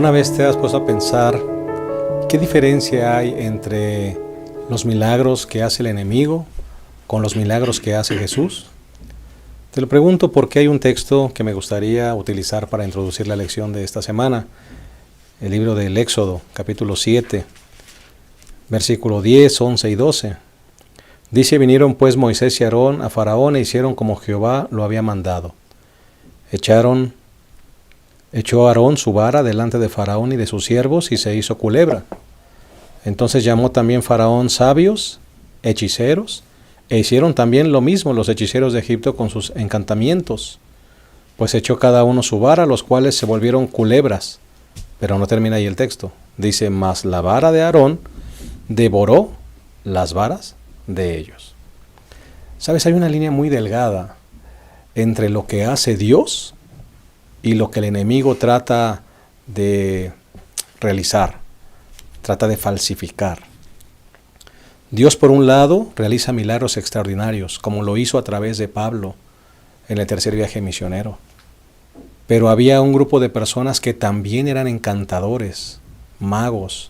¿Alguna vez te has puesto a pensar qué diferencia hay entre los milagros que hace el enemigo con los milagros que hace Jesús? Te lo pregunto porque hay un texto que me gustaría utilizar para introducir la lección de esta semana. El libro del Éxodo, capítulo 7, versículo 10, 11 y 12. Dice: vinieron pues Moisés y Aarón a Faraón e hicieron como Jehová lo había mandado. Echó Aarón su vara delante de Faraón y de sus siervos y se hizo culebra. Entonces llamó también Faraón sabios, hechiceros, e hicieron también lo mismo los hechiceros de Egipto con sus encantamientos. Pues echó cada uno su vara, los cuales se volvieron culebras. Pero no termina ahí el texto. Dice: mas la vara de Aarón devoró las varas de ellos. ¿Sabes? Hay una línea muy delgada entre lo que hace Dios y lo que el enemigo trata de realizar, trata de falsificar. Dios, por un lado, realiza milagros extraordinarios, como lo hizo a través de Pablo en el tercer viaje misionero. Pero había un grupo de personas que también eran encantadores, magos,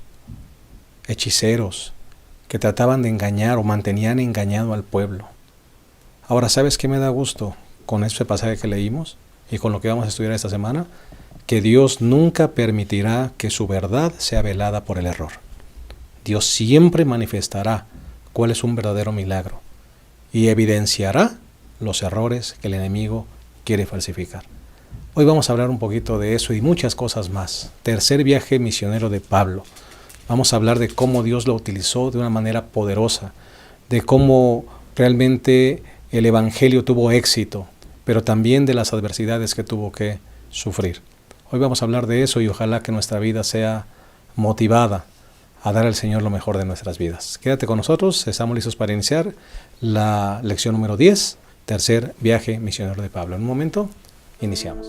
hechiceros, que trataban de engañar o mantenían engañado al pueblo. Ahora, ¿sabes qué me da gusto con este pasaje que leímos y con lo que vamos a estudiar esta semana? Que Dios nunca permitirá que su verdad sea velada por el error. Dios siempre manifestará cuál es un verdadero milagro y evidenciará los errores que el enemigo quiere falsificar. Hoy vamos a hablar un poquito de eso y muchas cosas más. Tercer viaje misionero de Pablo. Vamos a hablar de cómo Dios lo utilizó de una manera poderosa, de cómo realmente el evangelio tuvo éxito, pero también de las adversidades que tuvo que sufrir. Hoy vamos a hablar de eso y ojalá que nuestra vida sea motivada a dar al Señor lo mejor de nuestras vidas. Quédate con nosotros, estamos listos para iniciar la lección número 10, tercer viaje misionero de Pablo. En un momento, iniciamos.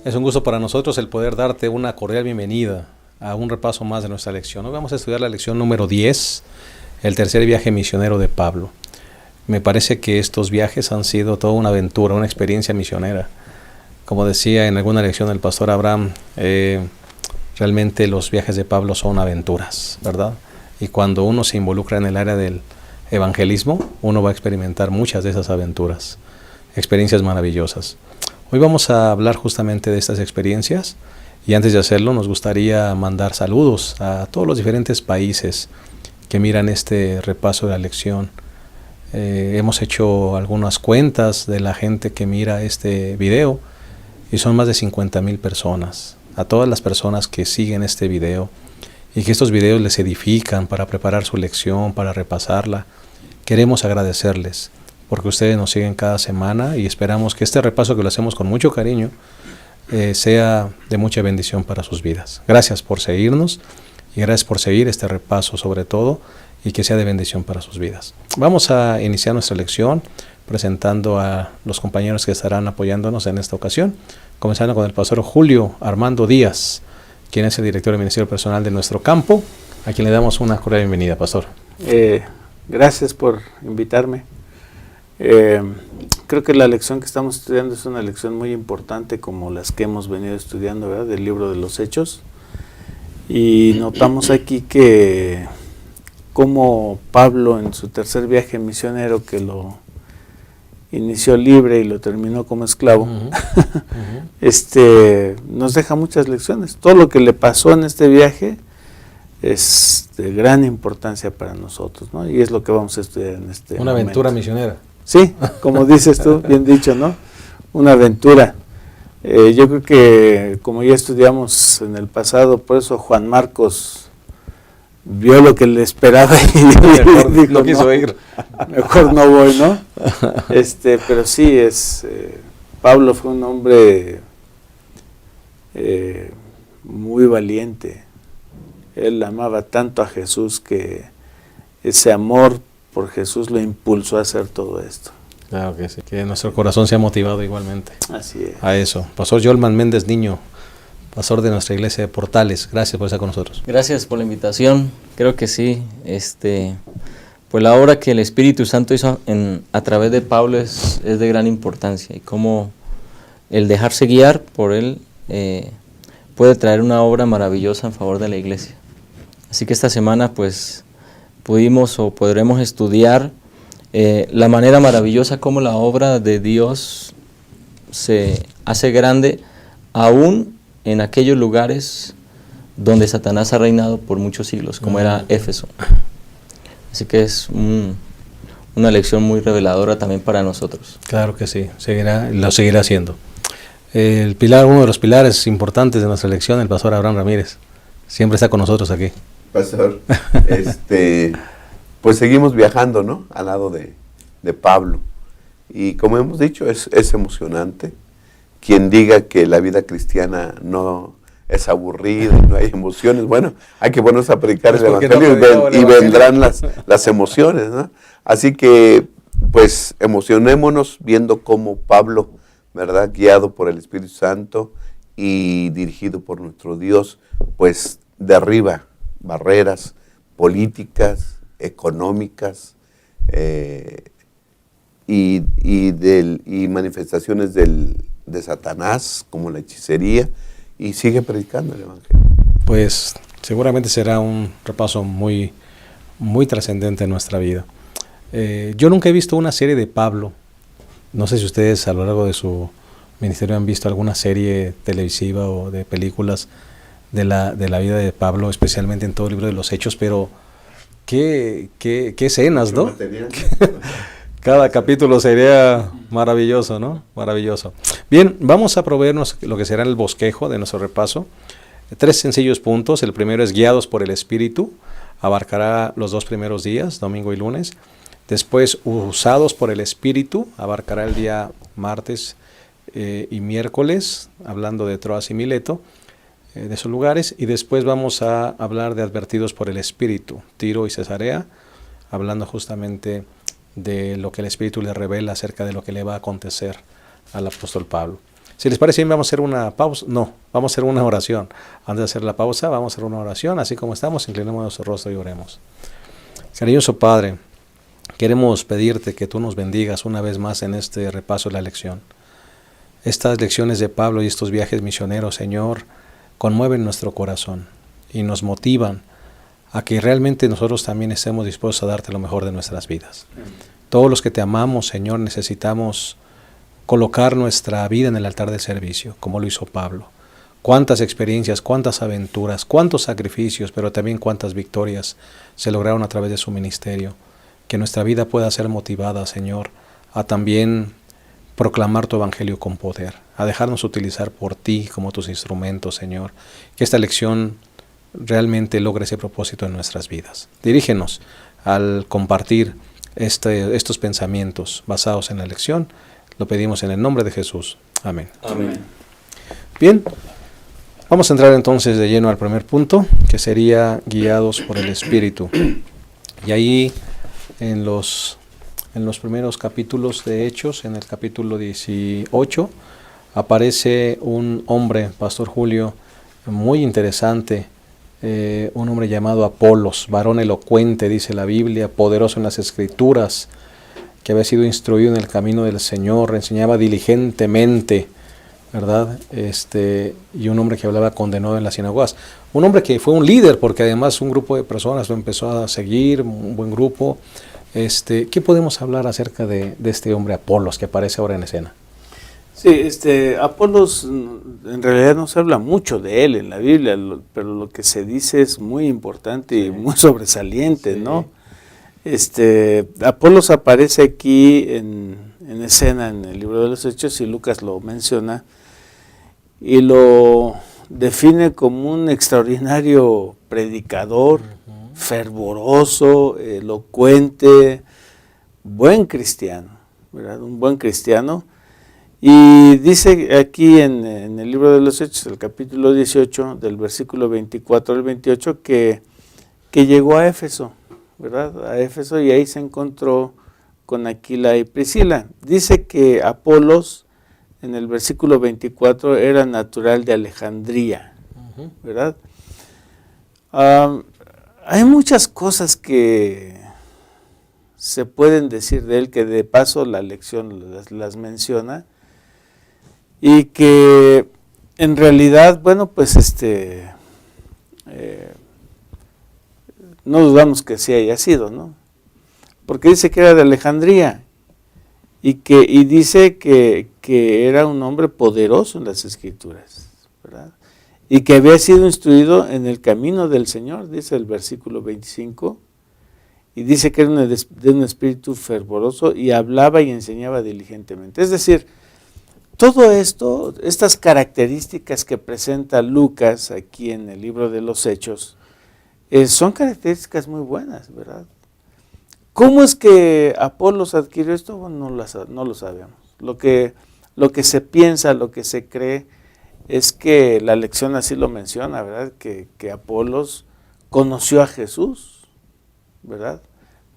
Es un gusto para nosotros el poder darte una cordial bienvenida a un repaso más de nuestra lección. Hoy vamos a estudiar la lección número 10, el tercer viaje misionero de Pablo. Me parece que estos viajes han sido toda una aventura, una experiencia misionera. Como decía en alguna lección el pastor Abraham, realmente los viajes de Pablo son aventuras, ¿verdad? Y cuando uno se involucra en el área del evangelismo, uno va a experimentar muchas de esas aventuras, experiencias maravillosas. Hoy vamos a hablar justamente de estas experiencias y antes de hacerlo nos gustaría mandar saludos a todos los diferentes países que miran este repaso de la lección. Hemos hecho algunas cuentas de la gente que mira este video y son más de 50,000 personas. A todas las personas que siguen este video y que estos videos les edifican para preparar su lección, para repasarla, queremos agradecerles, porque ustedes nos siguen cada semana y esperamos que este repaso que lo hacemos con mucho cariño sea de mucha bendición para sus vidas. Gracias por seguirnos y gracias por seguir este repaso sobre todo y que sea de bendición para sus vidas. Vamos a iniciar nuestra lección presentando a los compañeros que estarán apoyándonos en esta ocasión, comenzando con el pastor Julio Armando Díaz, quien es el director del Ministerio Personal de nuestro campo, a quien le damos una cordial bienvenida, pastor. Gracias por invitarme. Creo que la lección que estamos estudiando es una lección muy importante, como las que hemos venido estudiando, ¿verdad?, del libro de los Hechos, y notamos aquí que como Pablo en su tercer viaje misionero, que lo inició libre y lo terminó como esclavo, nos deja muchas lecciones. Todo lo que le pasó en este viaje es de gran importancia para nosotros, ¿no? Y es lo que vamos a estudiar en este momento. Una aventura misionera. Sí, como dices tú, bien dicho, ¿no? Una aventura. Yo creo que, como ya estudiamos en el pasado, por eso Juan Marcos vio lo que le esperaba y mejor dijo, no quiso ir. Mejor no voy, ¿no? Pero sí, Pablo fue un hombre muy valiente. Él amaba tanto a Jesús que ese amor por Jesús lo impulsó a hacer todo esto. Claro que sí, que nuestro corazón se ha motivado igualmente. Así es. A eso. Pastor Yolman Méndez Niño, pastor de nuestra iglesia de Portales. Gracias por estar con nosotros. Gracias por la invitación. Creo que sí, pues la obra que el Espíritu Santo hizo a través de Pablo es de gran importancia, y cómo el dejarse guiar por él puede traer una obra maravillosa en favor de la iglesia. Así que esta semana pues podremos estudiar la manera maravillosa como la obra de Dios se hace grande aún en aquellos lugares donde Satanás ha reinado por muchos siglos, como era Éfeso. Así que es una lección muy reveladora también para nosotros. Claro que sí, lo seguirá haciendo. Uno de los pilares importantes de nuestra lección, el pastor Abraham Ramírez, siempre está con nosotros aquí. Pastor, pues seguimos viajando, ¿no? Al lado de Pablo. Y como hemos dicho, es emocionante. Quien diga que la vida cristiana no es aburrida, no hay emociones, bueno, hay que ponernos a predicar el Evangelio y vendrán las emociones, ¿no? Así que, pues, emocionémonos viendo cómo Pablo, ¿verdad?, guiado por el Espíritu Santo y dirigido por nuestro Dios, pues derriba barreras políticas, económicas y manifestaciones de Satanás, como la hechicería, y sigue predicando el Evangelio. Pues seguramente será un repaso muy, muy trascendente en nuestra vida. Yo nunca he visto una serie de Pablo. No sé si ustedes a lo largo de su ministerio han visto alguna serie televisiva o de películas de la vida de Pablo, especialmente en todo el libro de los Hechos, pero qué escenas, ¿no? Cada capítulo sería maravilloso, ¿no? Maravilloso. Bien, vamos a proveernos lo que será el bosquejo de nuestro repaso. 3 sencillos puntos. El primero es guiados por el Espíritu. Abarcará los 2 primeros días, domingo y lunes. Después, usados por el Espíritu. Abarcará el día martes y miércoles, hablando de Troas y Mileto, de esos lugares. Y después vamos a hablar de advertidos por el Espíritu, Tiro y Cesarea, hablando justamente de lo que el Espíritu le revela acerca de lo que le va a acontecer al apóstol Pablo. Si les parece bien, vamos a hacer una pausa. No, vamos a hacer una oración. Antes de hacer la pausa, vamos a hacer una oración. Así como estamos, inclinemos nuestro rostro y oremos. Cariñoso Padre, queremos pedirte que tú nos bendigas una vez más en este repaso de la lección. Estas lecciones de Pablo y estos viajes misioneros, Señor, conmueven nuestro corazón y nos motivan a que realmente nosotros también estemos dispuestos a darte lo mejor de nuestras vidas. Todos los que te amamos, Señor, necesitamos colocar nuestra vida en el altar del servicio, como lo hizo Pablo. Cuántas experiencias, cuántas aventuras, cuántos sacrificios, pero también cuántas victorias se lograron a través de su ministerio. Que nuestra vida pueda ser motivada, Señor, a también proclamar tu evangelio con poder, a dejarnos utilizar por ti como tus instrumentos, Señor. Que esta lección realmente logre ese propósito en nuestras vidas. Dirígenos al compartir estos pensamientos basados en la lección. Lo pedimos en el nombre de Jesús. Amén. Amén. Bien, vamos a entrar entonces de lleno al primer punto, que sería guiados por el Espíritu. Y ahí en los primeros capítulos de Hechos, en el capítulo 18, aparece un hombre, Pastor Julio, muy interesante, un hombre llamado Apolos, varón elocuente, dice la Biblia, poderoso en las Escrituras, que había sido instruido en el camino del Señor, enseñaba diligentemente, ¿verdad? Y un hombre que hablaba con denuedo en las sinagogas. Un hombre que fue un líder, porque además un grupo de personas lo empezó a seguir, un buen grupo. ¿Qué podemos hablar acerca de este hombre Apolos que aparece ahora en escena? Sí, Apolos, en realidad no se habla mucho de él en la Biblia, pero lo que se dice es muy importante y muy sobresaliente, sí, ¿no? Apolos aparece aquí en escena en el libro de los Hechos, y Lucas lo menciona, y lo define como un extraordinario predicador, fervoroso, elocuente, buen cristiano, ¿verdad? Un buen cristiano. Y dice aquí en el libro de los Hechos, el capítulo 18, del versículo 24 al 28, que llegó a Éfeso, ¿verdad? A Éfeso, y ahí se encontró con Aquila y Priscila. Dice que Apolos en el versículo 24, era natural de Alejandría, ¿verdad? Hay muchas cosas que se pueden decir de él, que de paso la lección las menciona, y que en realidad, bueno, pues no dudamos que sí haya sido, ¿no? Porque dice que era de Alejandría, y dice que era un hombre poderoso en las Escrituras, ¿verdad? Y que había sido instruido en el camino del Señor, dice el versículo 25, y dice que era de un espíritu fervoroso y hablaba y enseñaba diligentemente. Es decir, todo esto, estas características que presenta Lucas aquí en el libro de los Hechos, son características muy buenas, ¿verdad? ¿Cómo es que Apolos adquirió esto? Bueno, no lo sabemos. Lo que se piensa, lo que se cree, es que la lección así lo menciona, ¿verdad? Que Apolos conoció a Jesús, ¿verdad?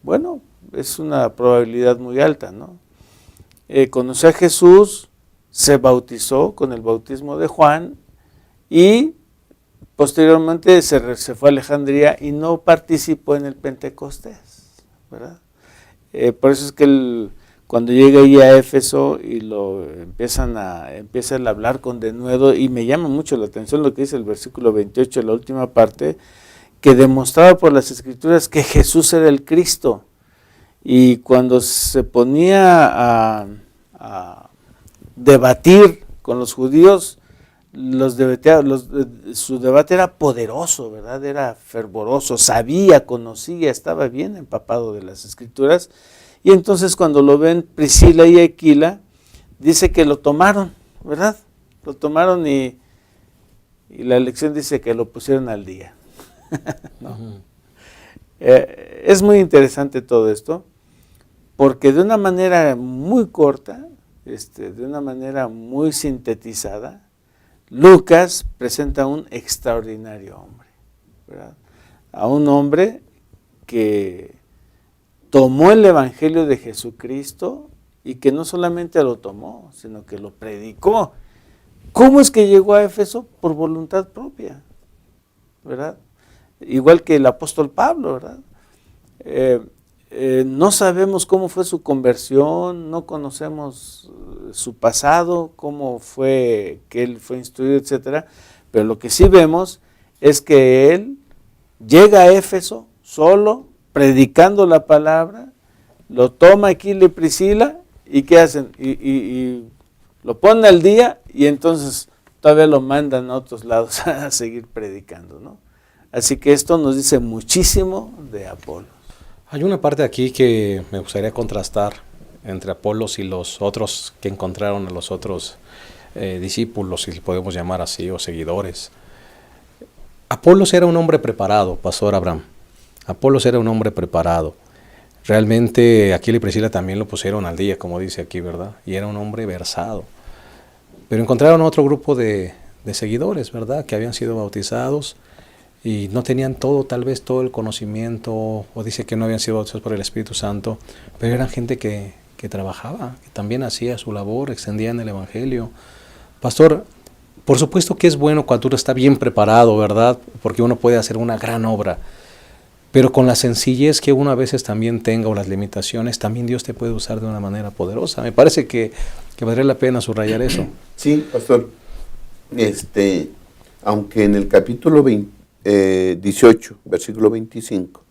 Bueno, es una probabilidad muy alta, ¿no? Conoció a Jesús, se bautizó con el bautismo de Juan y posteriormente se fue a Alejandría y no participó en el Pentecostés, ¿verdad? Por eso es que cuando llega ahí a Éfeso y empieza a hablar con denuedo, y me llama mucho la atención lo que dice el versículo 28, la última parte, que demostraba por las Escrituras que Jesús era el Cristo. Y cuando se ponía a debatir con los judíos, su debate era poderoso, ¿verdad? Era fervoroso, sabía, conocía, estaba bien empapado de las Escrituras. Y entonces cuando lo ven Priscila y Aquila, dice que lo tomaron, ¿verdad? Lo tomaron y la lección dice que lo pusieron al día. ¿No? Es muy interesante todo esto, porque de una manera muy corta, de una manera muy sintetizada, Lucas presenta a un extraordinario hombre, ¿verdad? A un hombre que tomó el Evangelio de Jesucristo y que no solamente lo tomó, sino que lo predicó. ¿Cómo es que llegó a Éfeso? Por voluntad propia, ¿verdad? Igual que el apóstol Pablo, ¿verdad? No sabemos cómo fue su conversión, no conocemos su pasado, cómo fue que él fue instruido, etcétera, pero lo que sí vemos es que él llega a Éfeso solo, predicando la palabra, lo toma Aquila y Priscila, ¿y qué hacen? Y lo ponen al día, y entonces todavía lo mandan a otros lados a seguir predicando, ¿no? Así que esto nos dice muchísimo de Apolos. Hay una parte aquí que me gustaría contrastar entre Apolos y los otros que encontraron a los otros discípulos, si podemos llamar así, o seguidores. Apolos era un hombre preparado, Pastor Abraham. Apolos era un hombre preparado. Realmente Aquila y Priscila también lo pusieron al día, como dice aquí, ¿verdad? Y era un hombre versado. Pero encontraron otro grupo de seguidores, ¿verdad? Que habían sido bautizados y no tenían tal vez todo el conocimiento, o dice que no habían sido bautizados por el Espíritu Santo, pero eran gente que trabajaba, que también hacía su labor, extendían el Evangelio. Pastor, por supuesto que es bueno cuando uno está bien preparado, ¿verdad? Porque uno puede hacer una gran obra, pero con la sencillez que uno a veces también tenga, o las limitaciones, también Dios te puede usar de una manera poderosa. Me parece que valdría la pena subrayar eso. Sí, pastor. Aunque en el capítulo 18, versículo 25,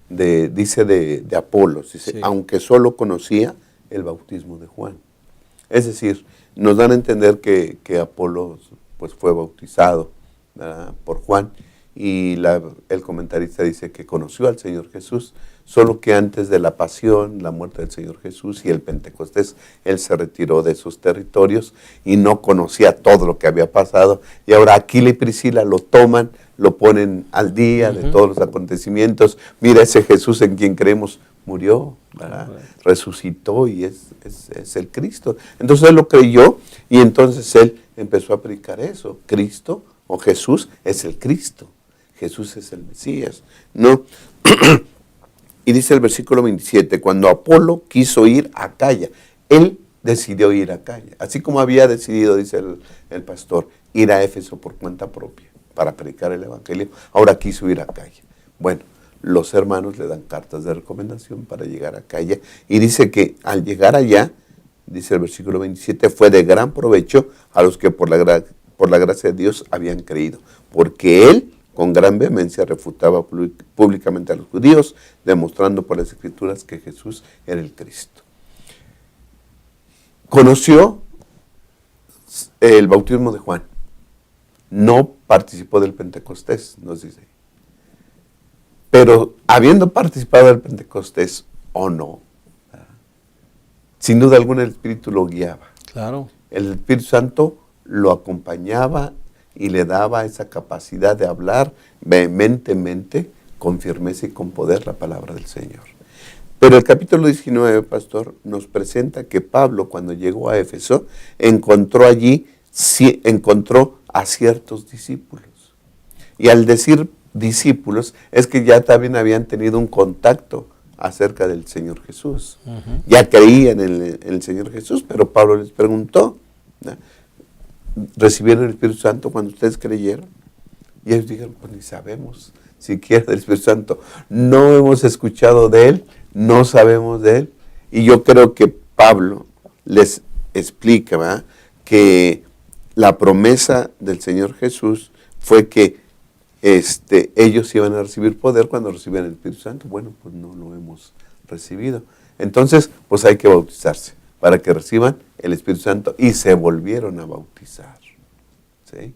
dice de Apolos, dice, sí, aunque solo conocía el bautismo de Juan. Es decir, nos dan a entender que Apolos pues, fue bautizado, ¿verdad?, por Juan, y el comentarista dice que conoció al Señor Jesús, solo que antes de la pasión, la muerte del Señor Jesús y el Pentecostés, él se retiró de sus territorios y no conocía todo lo que había pasado. Y ahora Aquila y Priscila lo toman, lo ponen al día de todos los acontecimientos. Mira, ese Jesús en quien creemos murió, ¿verdad?, resucitó y es el Cristo. Entonces él lo creyó y entonces él empezó a predicar eso. Cristo o Jesús es el Cristo. Jesús es el Mesías, ¿no? Y dice el versículo 27, cuando Apolo quiso ir a Acaya, él decidió ir a Acaya. Así como había decidido, dice el pastor, ir a Éfeso por cuenta propia para predicar el Evangelio, ahora quiso ir a Acaya. Bueno, los hermanos le dan cartas de recomendación para llegar a Acaya y dice que al llegar allá, dice el versículo 27, fue de gran provecho a los que por la gracia de Dios habían creído, porque él con gran vehemencia refutaba públicamente a los judíos, demostrando por las Escrituras que Jesús era el Cristo. Conoció el bautismo de Juan, no participó del Pentecostés, nos dice. Pero habiendo participado del Pentecostés o no, sin duda alguna el Espíritu lo guiaba. Claro. El Espíritu Santo lo acompañaba y le daba esa capacidad de hablar vehementemente, con firmeza y con poder la palabra del Señor. Pero el capítulo 19, pastor, nos presenta que Pablo, cuando llegó a Éfeso, encontró a ciertos discípulos. Y al decir discípulos, es que ya también habían tenido un contacto acerca del Señor Jesús. Uh-huh. Ya creían en el Señor Jesús, pero Pablo les preguntó, ¿no? ¿Recibieron el Espíritu Santo cuando ustedes creyeron? Y ellos dijeron, pues ni sabemos siquiera del Espíritu Santo. No hemos escuchado de Él, no sabemos de Él. Y yo creo que Pablo les explica, ¿verdad?, que la promesa del Señor Jesús fue que ellos iban a recibir poder cuando recibieran el Espíritu Santo. Bueno, pues no lo hemos recibido. Entonces, pues hay que bautizarse para que reciban el Espíritu Santo, y se volvieron a bautizar. ¿Sí?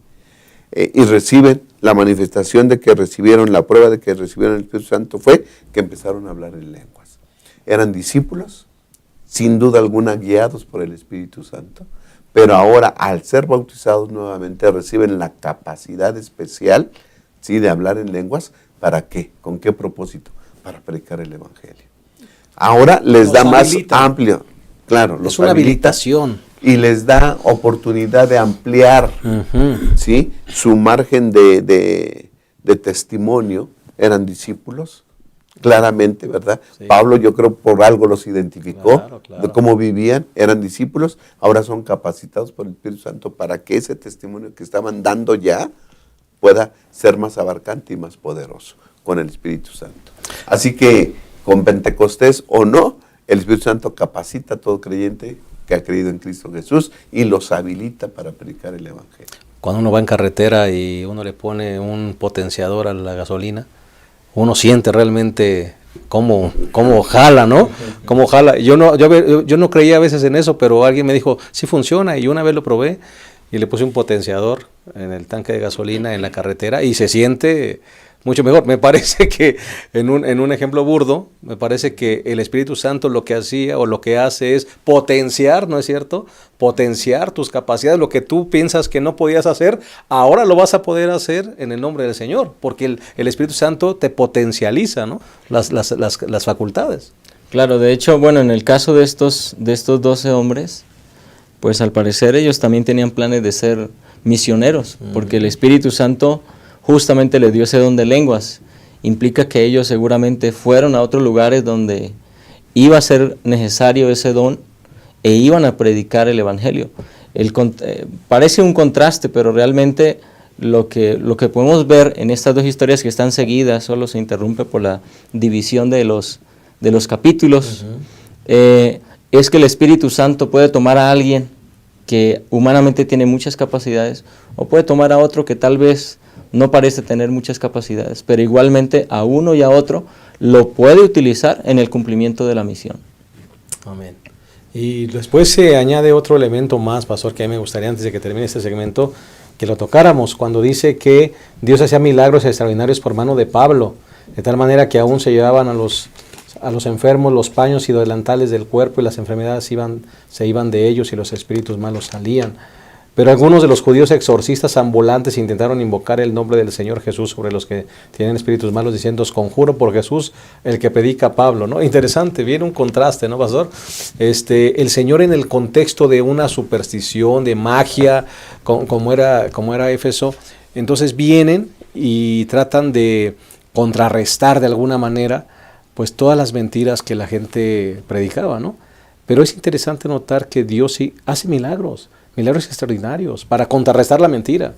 Y reciben la manifestación de que recibieron, la prueba de que recibieron el Espíritu Santo fue que empezaron a hablar en lenguas. Eran discípulos, sin duda alguna guiados por el Espíritu Santo, pero ahora al ser bautizados nuevamente reciben la capacidad especial, ¿sí?, de hablar en lenguas. ¿Para qué? ¿Con qué propósito? Para predicar el Evangelio. Ahora les da más amplio. Claro, es una habilitación. Y les da oportunidad de ampliar, uh-huh, ¿sí?, su margen de testimonio. Eran discípulos, claramente, ¿verdad? Sí. Pablo, yo creo, por algo los identificó, claro. De cómo vivían. Eran discípulos, ahora son capacitados por el Espíritu Santo para que ese testimonio que estaban dando ya pueda ser más abarcante y más poderoso con el Espíritu Santo. Así que, con Pentecostés o no, el Espíritu Santo capacita a todo creyente que ha creído en Cristo Jesús y los habilita para predicar el Evangelio. Cuando uno va en carretera y uno le pone un potenciador a la gasolina, uno siente realmente cómo jala, ¿no? Cómo jala. Yo no creía a veces en eso, pero alguien me dijo, sí funciona, y una vez lo probé y le puse un potenciador en el tanque de gasolina en la carretera y se siente mucho mejor. Me parece que, en un ejemplo burdo, me parece que el Espíritu Santo lo que hacía o lo que hace es potenciar, ¿no es cierto? Potenciar tus capacidades, lo que tú piensas que no podías hacer, ahora lo vas a poder hacer en el nombre del Señor, porque el Espíritu Santo te potencializa, ¿no?, las facultades. Claro, de hecho, bueno, en el caso de estos 12 hombres, pues al parecer ellos también tenían planes de ser misioneros, porque el Espíritu Santo justamente le dio ese don de lenguas. Implica que ellos seguramente fueron a otros lugares donde iba a ser necesario ese don e iban a predicar el Evangelio. Parece un contraste, pero realmente lo que podemos ver en estas dos historias que están seguidas, solo se interrumpe por la división de los capítulos, es que el Espíritu Santo puede tomar a alguien que humanamente tiene muchas capacidades, o puede tomar a otro que tal vez no parece tener muchas capacidades, pero igualmente a uno y a otro lo puede utilizar en el cumplimiento de la misión. Amén. Y después se añade otro elemento más, pastor, que a mí me gustaría, antes de que termine este segmento, que lo tocáramos, cuando dice que Dios hacía milagros extraordinarios por mano de Pablo, de tal manera que aún se llevaban a los enfermos los paños y delantales del cuerpo, y las enfermedades se iban de ellos y los espíritus malos salían. Pero algunos de los judíos exorcistas ambulantes intentaron invocar el nombre del Señor Jesús sobre los que tienen espíritus malos, diciendo, os conjuro por Jesús, el que predica Pablo, ¿no? Interesante, viene un contraste, ¿no, pastor? El Señor, en el contexto de una superstición, de magia, como era Éfeso, entonces vienen y tratan de contrarrestar de alguna manera pues todas las mentiras que la gente predicaba, ¿no? Pero es interesante notar que Dios sí hace milagros extraordinarios para contrarrestar la mentira.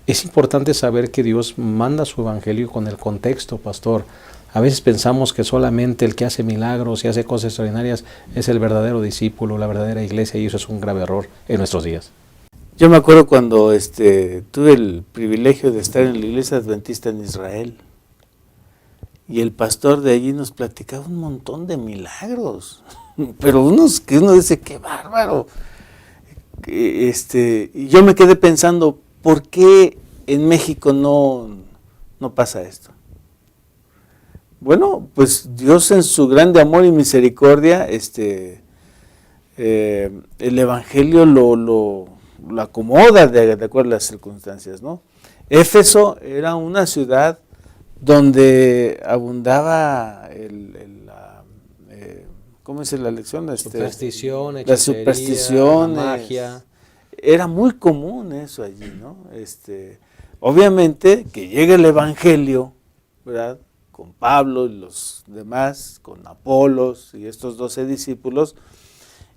Es importante saber que Dios manda su evangelio con el contexto, pastor. A veces pensamos que solamente el que hace milagros y hace cosas extraordinarias es el verdadero discípulo, la verdadera iglesia, y eso es un grave error en nuestros días. Yo me acuerdo cuando tuve el privilegio de estar en la iglesia adventista en Israel, y el pastor de allí nos platicaba un montón de milagros, pero unos que uno dice, ¡qué bárbaro! Y yo me quedé pensando, ¿por qué en México no pasa esto? Bueno, pues Dios en su grande amor y misericordia, el evangelio lo acomoda de acuerdo a las circunstancias, ¿no? Éfeso era una ciudad donde abundaba ¿cómo dice la lección? Superstición, la superstición, la magia. Era muy común eso allí, ¿no? Obviamente que llega el evangelio, ¿verdad? Con Pablo y los demás, con Apolos y estos 12 discípulos,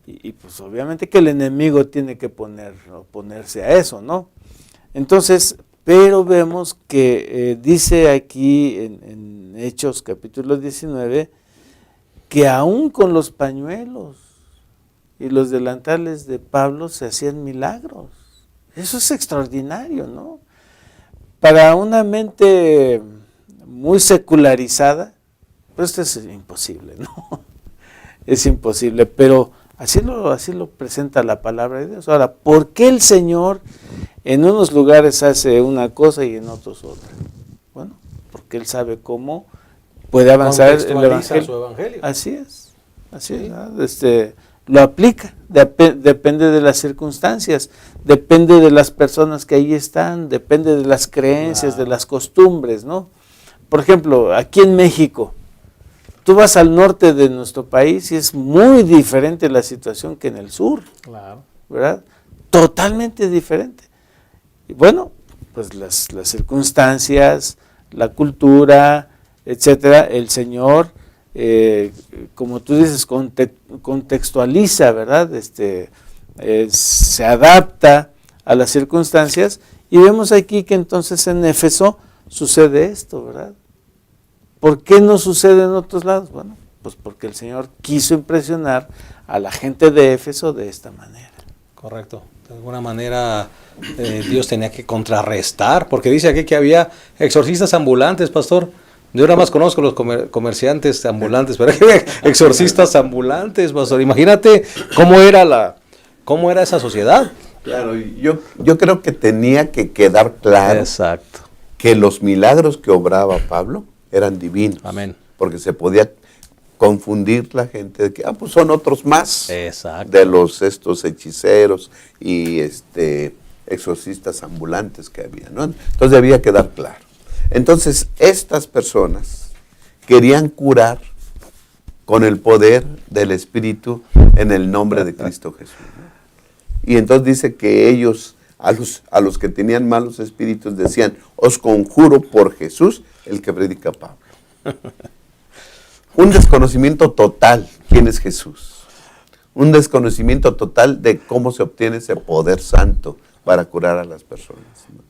y pues obviamente que el enemigo tiene que oponerse a eso, ¿no? Entonces, pero vemos que dice aquí en Hechos capítulo 19, que aún con los pañuelos y los delantales de Pablo se hacían milagros. Eso es extraordinario, ¿no? Para una mente muy secularizada, pues esto es imposible, ¿no? Es imposible, pero así lo presenta la palabra de Dios. Ahora, ¿por qué el Señor en unos lugares hace una cosa y en otros otra? Bueno, porque Él sabe cómo puede avanzar el evangelio. Su evangelio. Así es, ¿no? Lo aplica, depende de las circunstancias, depende de las personas que ahí están, depende de las creencias, de las costumbres, ¿no? Por ejemplo, aquí en México, tú vas al norte de nuestro país y es muy diferente la situación que en el sur, Claro. ¿verdad? Totalmente diferente. Y bueno, pues las circunstancias, la cultura, etcétera, el Señor, como tú dices, contextualiza, ¿verdad? Se adapta a las circunstancias, y vemos aquí que entonces en Éfeso sucede esto, ¿verdad? ¿Por qué no sucede en otros lados? Bueno, pues porque el Señor quiso impresionar a la gente de Éfeso de esta manera. Correcto. De alguna manera Dios tenía que contrarrestar, porque dice aquí que había exorcistas ambulantes, pastor. Yo nada más conozco los comerciantes ambulantes, pero aquí había exorcistas ambulantes, pastor. Imagínate cómo era esa sociedad. Claro, yo creo que tenía que quedar claro Exacto. que los milagros que obraba Pablo eran divinos. Amén. Porque se podía confundir la gente de que, pues son otros más. Exacto. De estos hechiceros y exorcistas ambulantes que había, ¿no? Entonces debía quedar claro. Entonces, estas personas querían curar con el poder del Espíritu en el nombre de Cristo Jesús, ¿no? Y entonces dice que ellos, a los que tenían malos espíritus, decían, os conjuro por Jesús, el que predica Pablo. Un desconocimiento total, ¿quién es Jesús? Un desconocimiento total de cómo se obtiene ese poder santo para curar a las personas, ¿no?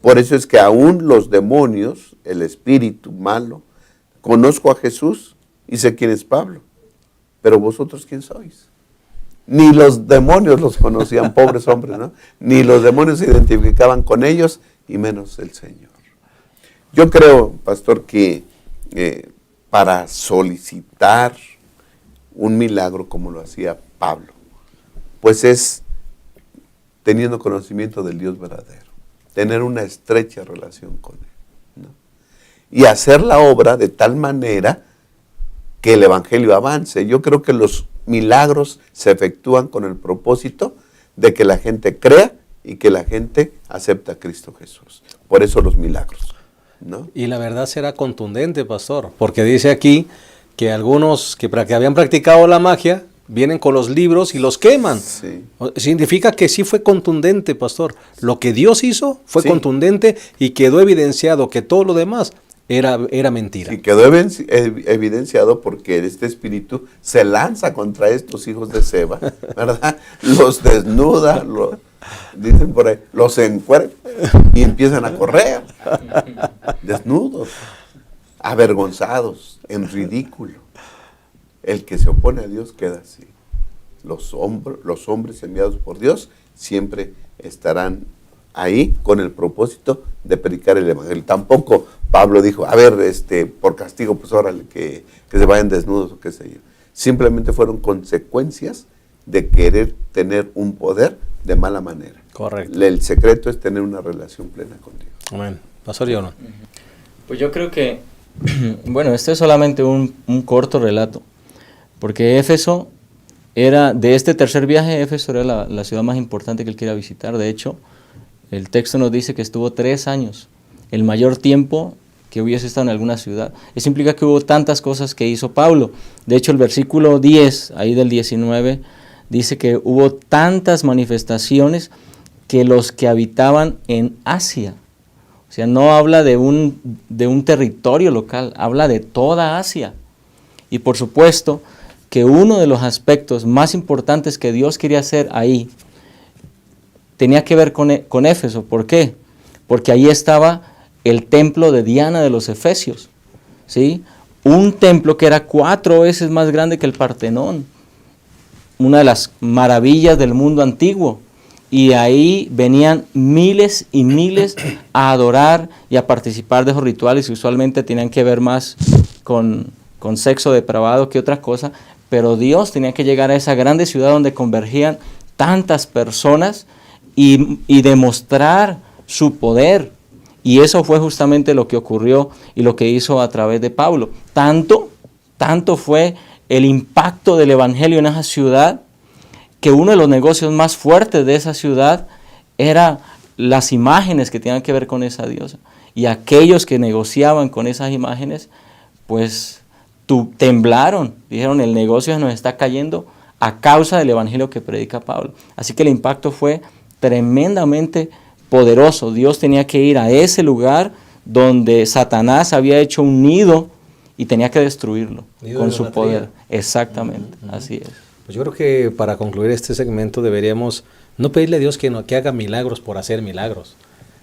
Por eso es que aún los demonios, el espíritu malo, conozco a Jesús y sé quién es Pablo, pero vosotros quién sois. Ni los demonios los conocían, pobres hombres, ¿no? Ni los demonios se identificaban con ellos, y menos el Señor. Yo creo, pastor, que para solicitar un milagro como lo hacía Pablo, pues es teniendo conocimiento del Dios verdadero, tener una estrecha relación con Él, ¿no? Y hacer la obra de tal manera que el Evangelio avance. Yo creo que los milagros se efectúan con el propósito de que la gente crea y que la gente acepte a Cristo Jesús. Por eso los milagros, ¿no? Y la verdad será contundente, pastor, porque dice aquí que algunos que habían practicado la magia vienen con los libros y los queman. Sí. Significa que sí fue contundente, pastor. Lo que Dios hizo fue Sí. contundente y quedó evidenciado que todo lo demás era mentira. Y quedó evidenciado porque este espíritu se lanza contra estos hijos de Seba, ¿verdad? Los desnuda, dicen por ahí, los encuerpa y empiezan a correr, desnudos, avergonzados, en ridículo. El que se opone a Dios queda así. Los hombres enviados por Dios siempre estarán ahí con el propósito de predicar el evangelio. Tampoco Pablo dijo, a ver, por castigo, pues órale, que se vayan desnudos o qué sé yo. Simplemente fueron consecuencias de querer tener un poder de mala manera. Correcto. El secreto es tener una relación plena con Dios. Amén. Pastor Yono. Pues yo creo que, bueno, este es solamente un corto relato, porque Éfeso era, de este tercer viaje, Éfeso era la ciudad más importante que él quería visitar. De hecho, el texto nos dice que estuvo 3 años, el mayor tiempo que hubiese estado en alguna ciudad. Eso implica que hubo tantas cosas que hizo Pablo. De hecho, el versículo 10, ahí del 19, dice que hubo tantas manifestaciones que los que habitaban en Asia, o sea, no habla de un territorio local, habla de toda Asia. Y por supuesto que uno de los aspectos más importantes que Dios quería hacer ahí tenía que ver con Éfeso. ¿Por qué? Porque ahí estaba el templo de Diana de los Efesios, ¿sí? Un templo que era 4 veces más grande que el Partenón, una de las maravillas del mundo antiguo. Y ahí venían miles y miles a adorar y a participar de esos rituales que usualmente tenían que ver más con sexo depravado que otra cosa, pero Dios tenía que llegar a esa grande ciudad donde convergían tantas personas y demostrar su poder. Y eso fue justamente lo que ocurrió y lo que hizo a través de Pablo. Tanto fue el impacto del evangelio en esa ciudad, que uno de los negocios más fuertes de esa ciudad era las imágenes que tenían que ver con esa diosa. Y aquellos que negociaban con esas imágenes, pues temblaron, dijeron, el negocio se nos está cayendo a causa del evangelio que predica Pablo. Así que el impacto fue tremendamente poderoso. Dios tenía que ir a ese lugar donde Satanás había hecho un nido y tenía que destruirlo con su poder. Exactamente, así es. Pues yo creo que para concluir este segmento deberíamos no pedirle a Dios que haga milagros por hacer milagros.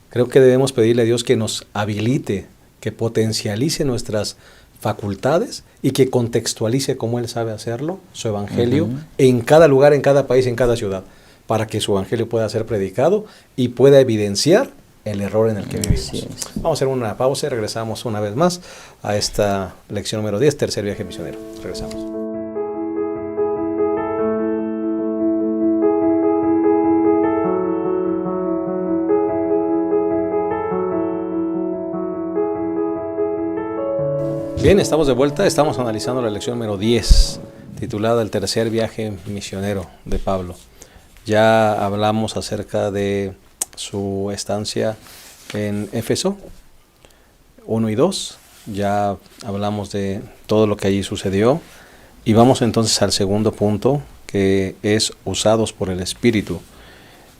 Creo que debemos pedirle a Dios que nos habilite, que potencialice nuestras facultades y que contextualice cómo Él sabe hacerlo, su evangelio, en cada lugar, en cada país, en cada ciudad, para que su evangelio pueda ser predicado y pueda evidenciar el error en el que vivimos. Vamos a hacer una pausa y regresamos una vez más a esta lección número 10, tercer viaje misionero. Regresamos. Bien, estamos de vuelta, estamos analizando la lección número 10, titulada El tercer viaje misionero de Pablo. Ya hablamos acerca de su estancia en Éfeso 1 y 2, ya hablamos de todo lo que allí sucedió y vamos entonces al segundo punto, que es usados por el Espíritu.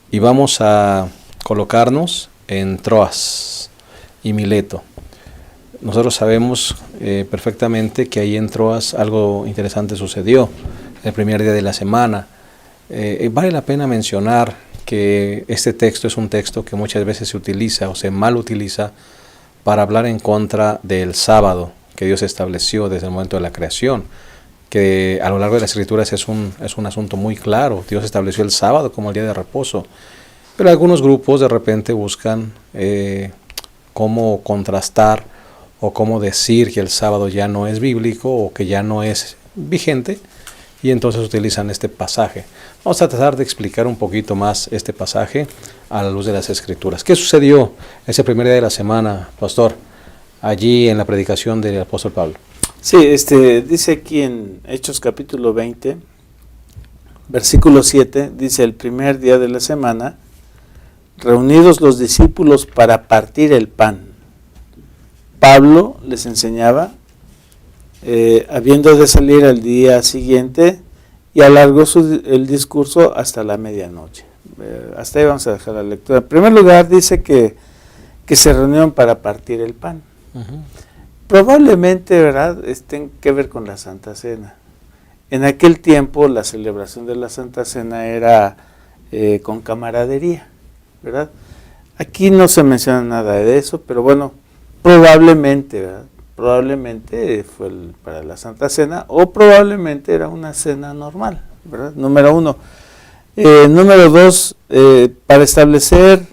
Y vamos a colocarnos en Troas y Mileto. Nosotros sabemos perfectamente que ahí en Troas algo interesante sucedió el primer día de la semana. Vale la pena mencionar que este texto es un texto que muchas veces se utiliza o se mal utiliza para hablar en contra del sábado que Dios estableció desde el momento de la creación, que a lo largo de las Escrituras es un asunto muy claro. Dios estableció el sábado como el día de reposo, pero algunos grupos de repente buscan cómo contrastar o cómo decir que el sábado ya no es bíblico o que ya no es vigente, y entonces utilizan este pasaje. Vamos a tratar de explicar un poquito más este pasaje a la luz de las Escrituras. ¿Qué sucedió ese primer día de la semana, pastor, allí en la predicación del apóstol Pablo? Sí, dice aquí en Hechos capítulo 20, versículo 7, dice: el primer día de la semana, reunidos los discípulos para partir el pan, Pablo les enseñaba, habiendo de salir al día siguiente, y alargó el discurso hasta la medianoche. Hasta ahí vamos a dejar la lectura. En primer lugar dice que se reunieron para partir el pan. Probablemente, ¿verdad?, tenga que ver con la Santa Cena. En aquel tiempo la celebración de la Santa Cena era con camaradería, ¿verdad? Aquí no se menciona nada de eso, pero bueno, probablemente, ¿verdad? Probablemente fue para la Santa Cena, o probablemente era una cena normal, ¿verdad? Número uno. Número dos, para establecer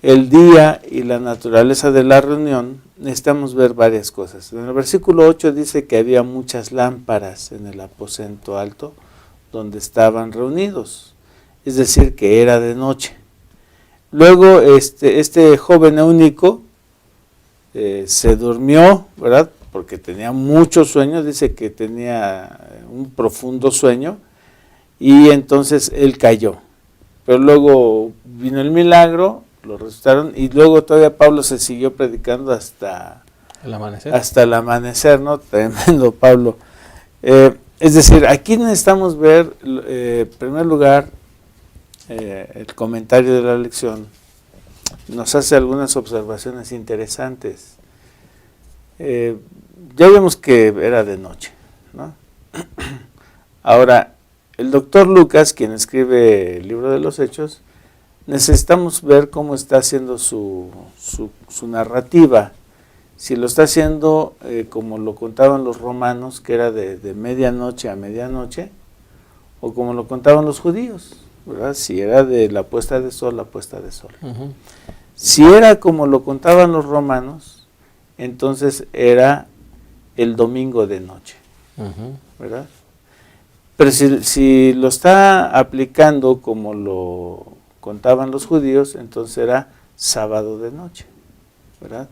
el día y la naturaleza de la reunión, necesitamos ver varias cosas. En el versículo 8 dice que había muchas lámparas en el aposento alto donde estaban reunidos, es decir, que era de noche. Luego este joven eunuco se durmió, ¿verdad?, porque tenía mucho sueño, dice que tenía un profundo sueño, y entonces él cayó. Pero luego vino el milagro, lo resucitaron, y luego todavía Pablo se siguió predicando hasta el amanecer. Hasta el amanecer, ¿no? Tremendo Pablo. Es decir, aquí necesitamos ver, en primer lugar, el comentario de la lección nos hace algunas observaciones interesantes. Ya vemos que era de noche, ¿no? Ahora, el doctor Lucas, quien escribe el libro de los Hechos, necesitamos ver cómo está haciendo su narrativa. Si lo está haciendo como lo contaban los romanos, que era de medianoche a medianoche, o como lo contaban los judíos, ¿verdad? Si era de la puesta de sol a puesta de sol. Uh-huh. Si era como lo contaban los romanos, entonces era el domingo de noche, uh-huh, ¿verdad? Pero si lo está aplicando como lo contaban los judíos, entonces era sábado de noche, ¿verdad?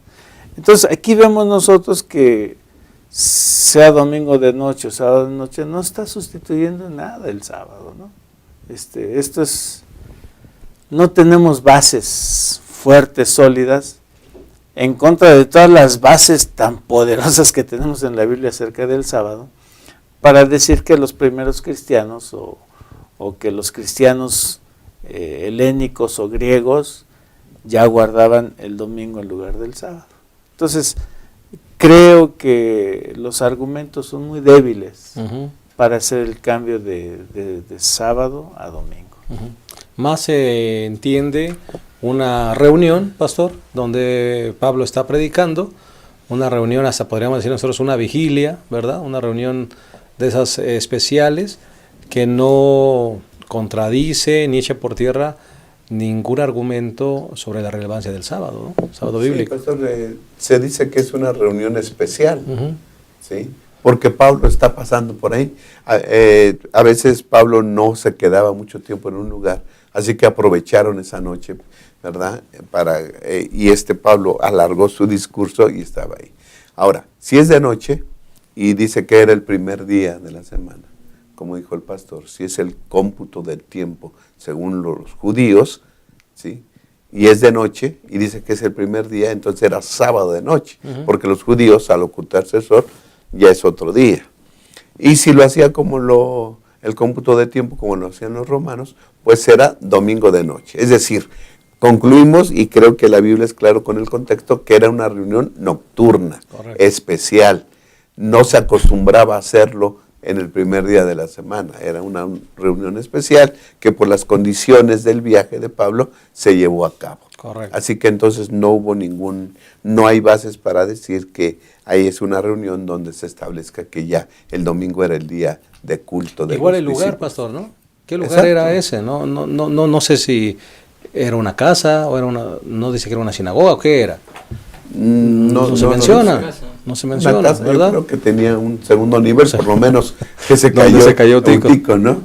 Entonces aquí vemos nosotros que sea domingo de noche o sábado de noche, no está sustituyendo nada el sábado, ¿no? Esto es, no tenemos bases fuertes, sólidas, en contra de todas las bases tan poderosas que tenemos en la Biblia acerca del sábado, para decir que los primeros cristianos o que los cristianos helénicos o griegos ya guardaban el domingo en lugar del sábado. Entonces, creo que los argumentos son muy débiles uh-huh, para hacer el cambio de sábado a domingo. uh-huh. Más se entiende una reunión, pastor, donde Pablo está predicando, una reunión, hasta podríamos decir nosotros una vigilia, ¿verdad? Una reunión de esas especiales que no contradice ni echa por tierra ningún argumento sobre la relevancia del sábado, ¿no? Sábado bíblico. Sí, pastor, se dice que es una reunión especial, Uh-huh. ¿sí? Porque Pablo está pasando por ahí. A veces Pablo no se quedaba mucho tiempo en un lugar, así que aprovecharon esa noche, ¿verdad? Y Pablo alargó su discurso y estaba ahí. Ahora, si es de noche y dice que era el primer día de la semana, como dijo el pastor, si es el cómputo del tiempo según los judíos, ¿sí? Y es de noche y dice que es el primer día, entonces era sábado de noche, Uh-huh. porque los judíos al ocultarse el sol ya es otro día. Y si lo hacía como el cómputo de tiempo como lo hacían los romanos, pues era domingo de noche. Es decir, concluimos, y creo que la Biblia es claro con el contexto, que era una reunión nocturna, Correcto. especial. No se acostumbraba a hacerlo en el primer día de la semana. Era una reunión especial que por las condiciones del viaje de Pablo se llevó a cabo. Correcto. Así que entonces no hay bases para decir que ahí es una reunión donde se establezca que ya el domingo era el día de culto de Igual los el lugar, discípulos. pastor, ¿no? ¿Qué lugar Exacto. era ese? No sé si era una casa o no dice que era una sinagoga o qué era. No se menciona. No se Una menciona, casa, ¿verdad? yo creo que tenía un segundo nivel, por lo menos, que se Donde cayó, se cayó Tico. ¿no?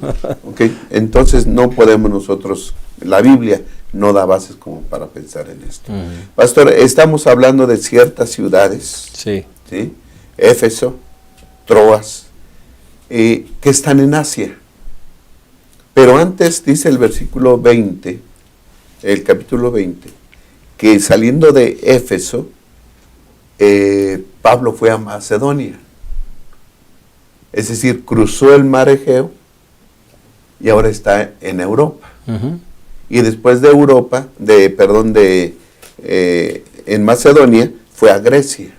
Okay. Entonces no podemos nosotros, la Biblia no da bases como para pensar en esto. Ujú. Pastor, estamos hablando de ciertas ciudades, Sí. ¿sí? Éfeso, Troas, que están en Asia. Pero antes dice el versículo 20, el capítulo 20, que saliendo de Éfeso, Pablo fue a Macedonia. Es decir, cruzó el mar Egeo y ahora está en Europa. Ujú. Y después de Europa, en Macedonia, fue a Grecia.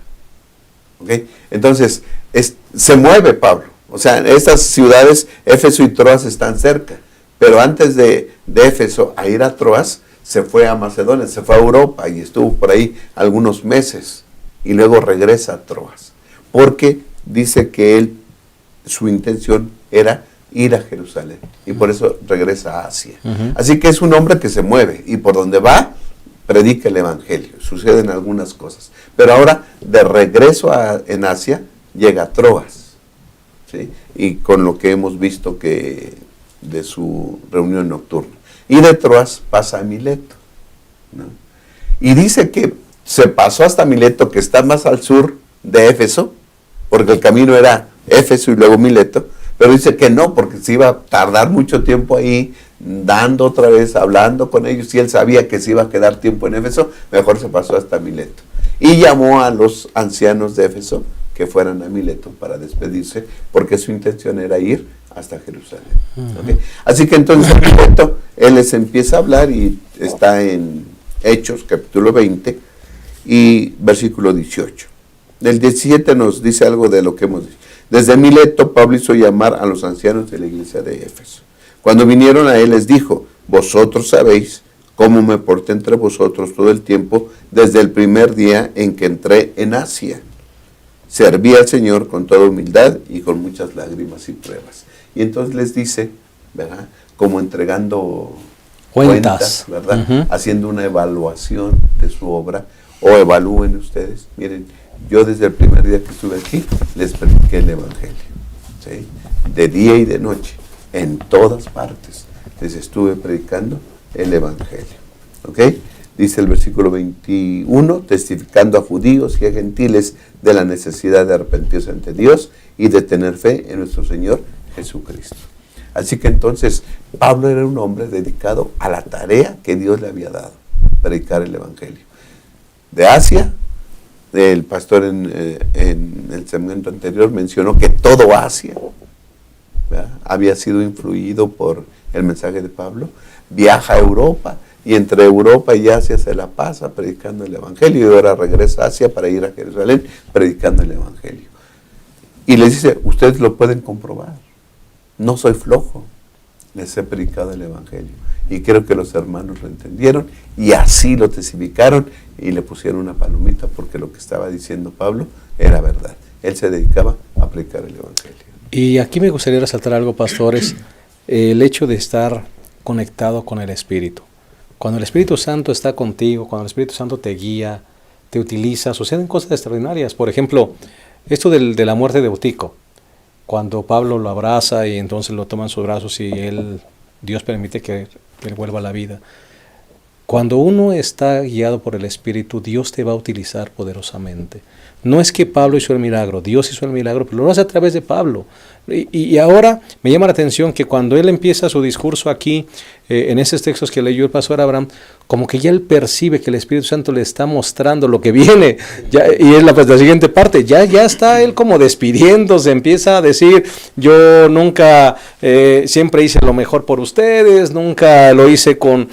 ¿ok? Entonces, se mueve Pablo. O sea, estas ciudades, Éfeso y Troas, están cerca. Pero antes de Éfeso a ir a Troas, se fue a Macedonia, se fue a Europa y estuvo por ahí algunos meses. Y luego regresa a Troas. Porque dice que su intención era ir a Jerusalén. Y por eso regresa a Asia. Así que es un hombre que se mueve. Y por donde va, predica el Evangelio. Suceden algunas cosas. Pero ahora, de regreso en Asia, llega a Troas. ¿Sí? Y con lo que hemos visto que de su reunión nocturna. Y de Troas pasa a Mileto, ¿no? Y dice que se pasó hasta Mileto, que está más al sur de Éfeso, porque el camino era Éfeso y luego Mileto, pero dice que no, porque se iba a tardar mucho tiempo ahí, dando otra vez, hablando con ellos, y él sabía que se iba a quedar tiempo en Éfeso, mejor se pasó hasta Mileto. Y llamó a los ancianos de Éfeso que fueran a Mileto para despedirse, porque su intención era ir hasta Jerusalén. ¿Okay? Así que entonces en Mileto, él les empieza a hablar y está en Hechos, capítulo 20, y versículo 18. Del 17 nos dice algo de lo que hemos dicho. Desde Mileto, Pablo hizo llamar a los ancianos de la iglesia de Éfeso. Cuando vinieron a él, les dijo: vosotros sabéis cómo me porté entre vosotros todo el tiempo, desde el primer día en que entré en Asia. Serví al Señor con toda humildad y con muchas lágrimas y pruebas. Y entonces les dice, ¿verdad?, como entregando cuentas, ¿verdad?, haciendo una evaluación de su obra, o evalúen ustedes. Miren, yo desde el primer día que estuve aquí, les prediqué el Evangelio, ¿sí?, de día y de noche, en todas partes, les estuve predicando el Evangelio, ¿ok? Dice el versículo 21, testificando a judíos y a gentiles de la necesidad de arrepentirse ante Dios y de tener fe en nuestro Señor Jesucristo. Así que entonces Pablo era un hombre dedicado a la tarea que Dios le había dado, predicar el Evangelio. De Asia, el pastor en el segmento anterior mencionó que todo Asia, ¿verdad?, había sido influido por el mensaje de Pablo. Viaja a Europa, y entre Europa y Asia se la pasa predicando el Evangelio, y ahora regresa a Asia para ir a Jerusalén predicando el Evangelio. Y les dice, ustedes lo pueden comprobar, no soy flojo, les he predicado el Evangelio. Y creo que los hermanos lo entendieron, y así lo testificaron, y le pusieron una palomita, porque lo que estaba diciendo Pablo era verdad. Él se dedicaba a predicar el Evangelio. Y aquí me gustaría resaltar algo, pastores, el hecho de estar conectado con el Espíritu. Cuando el Espíritu Santo está contigo, cuando el Espíritu Santo te guía, te utiliza, suceden cosas extraordinarias. Por ejemplo, esto de la muerte de Eutico, cuando Pablo lo abraza y entonces lo toma en sus brazos y Dios permite que él vuelva a la vida. Cuando uno está guiado por el Espíritu, Dios te va a utilizar poderosamente. No es que Pablo hizo el milagro, Dios hizo el milagro, pero lo hace a través de Pablo. Y ahora me llama la atención que cuando él empieza su discurso aquí, en esos textos que leyó el pastor Abraham, como que ya él percibe que el Espíritu Santo le está mostrando lo que viene. Y es la siguiente parte, ya está él como despidiéndose, empieza a decir, yo nunca, siempre hice lo mejor por ustedes, nunca lo hice con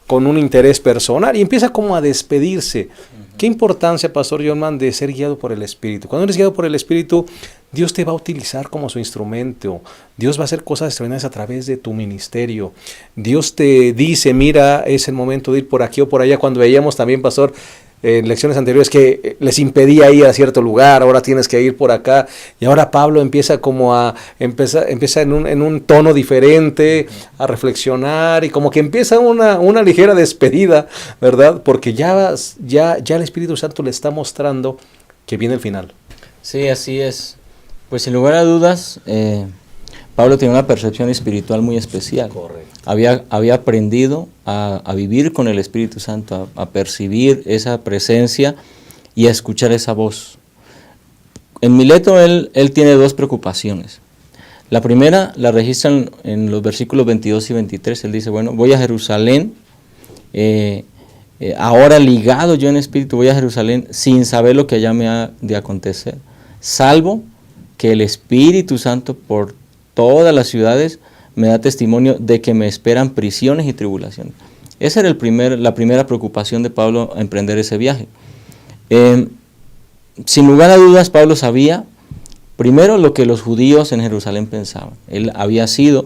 un interés personal, y empieza como a despedirse. ¿Qué importancia, Pastor Johnman, de ser guiado por el Espíritu? Cuando eres guiado por el Espíritu, Dios te va a utilizar como su instrumento. Dios va a hacer cosas extraordinarias a través de tu ministerio. Dios te dice, mira, es el momento de ir por aquí o por allá. Cuando veíamos también, Pastor, en lecciones anteriores que les impedía ir a cierto lugar, ahora tienes que ir por acá. Y ahora Pablo empieza empieza en un tono diferente a reflexionar, y como que empieza una ligera despedida, ¿verdad? Porque ya el Espíritu Santo le está mostrando que viene el final. Sí, así es. Pues sin lugar a dudas, Pablo tenía una percepción espiritual muy especial. Correcto. Había aprendido a vivir con el Espíritu Santo, a percibir esa presencia y a escuchar esa voz. En Mileto él tiene dos preocupaciones. La primera la registran en los versículos 22 y 23. Él dice, bueno, voy a Jerusalén, ahora ligado yo en espíritu, voy a Jerusalén sin saber lo que allá me ha de acontecer, salvo que el Espíritu Santo por todas las ciudades me da testimonio de que me esperan prisiones y tribulaciones. Esa era la primera preocupación de Pablo a emprender ese viaje. sin lugar a dudas, Pablo sabía primero lo que los judíos en Jerusalén pensaban. Él había sido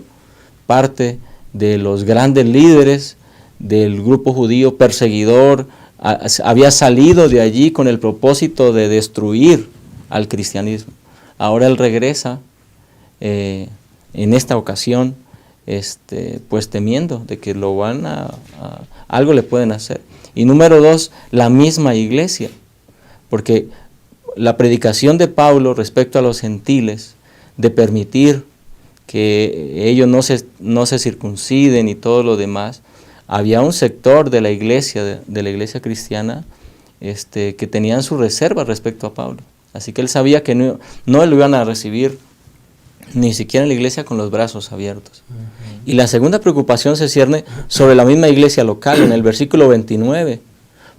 parte de los grandes líderes del grupo judío perseguidor, había salido de allí con el propósito de destruir al cristianismo. Ahora él regresa en esta ocasión, pues temiendo de que lo van algo le pueden hacer. Y número 2, la misma iglesia, porque la predicación de Pablo respecto a los gentiles, de permitir que ellos no se circunciden y todo lo demás, había un sector de la iglesia cristiana que tenían su reserva respecto a Pablo. Así que él sabía que no lo iban a recibir ni siquiera en la iglesia con los brazos abiertos. Y la segunda preocupación se cierne sobre la misma iglesia local, en el versículo 29,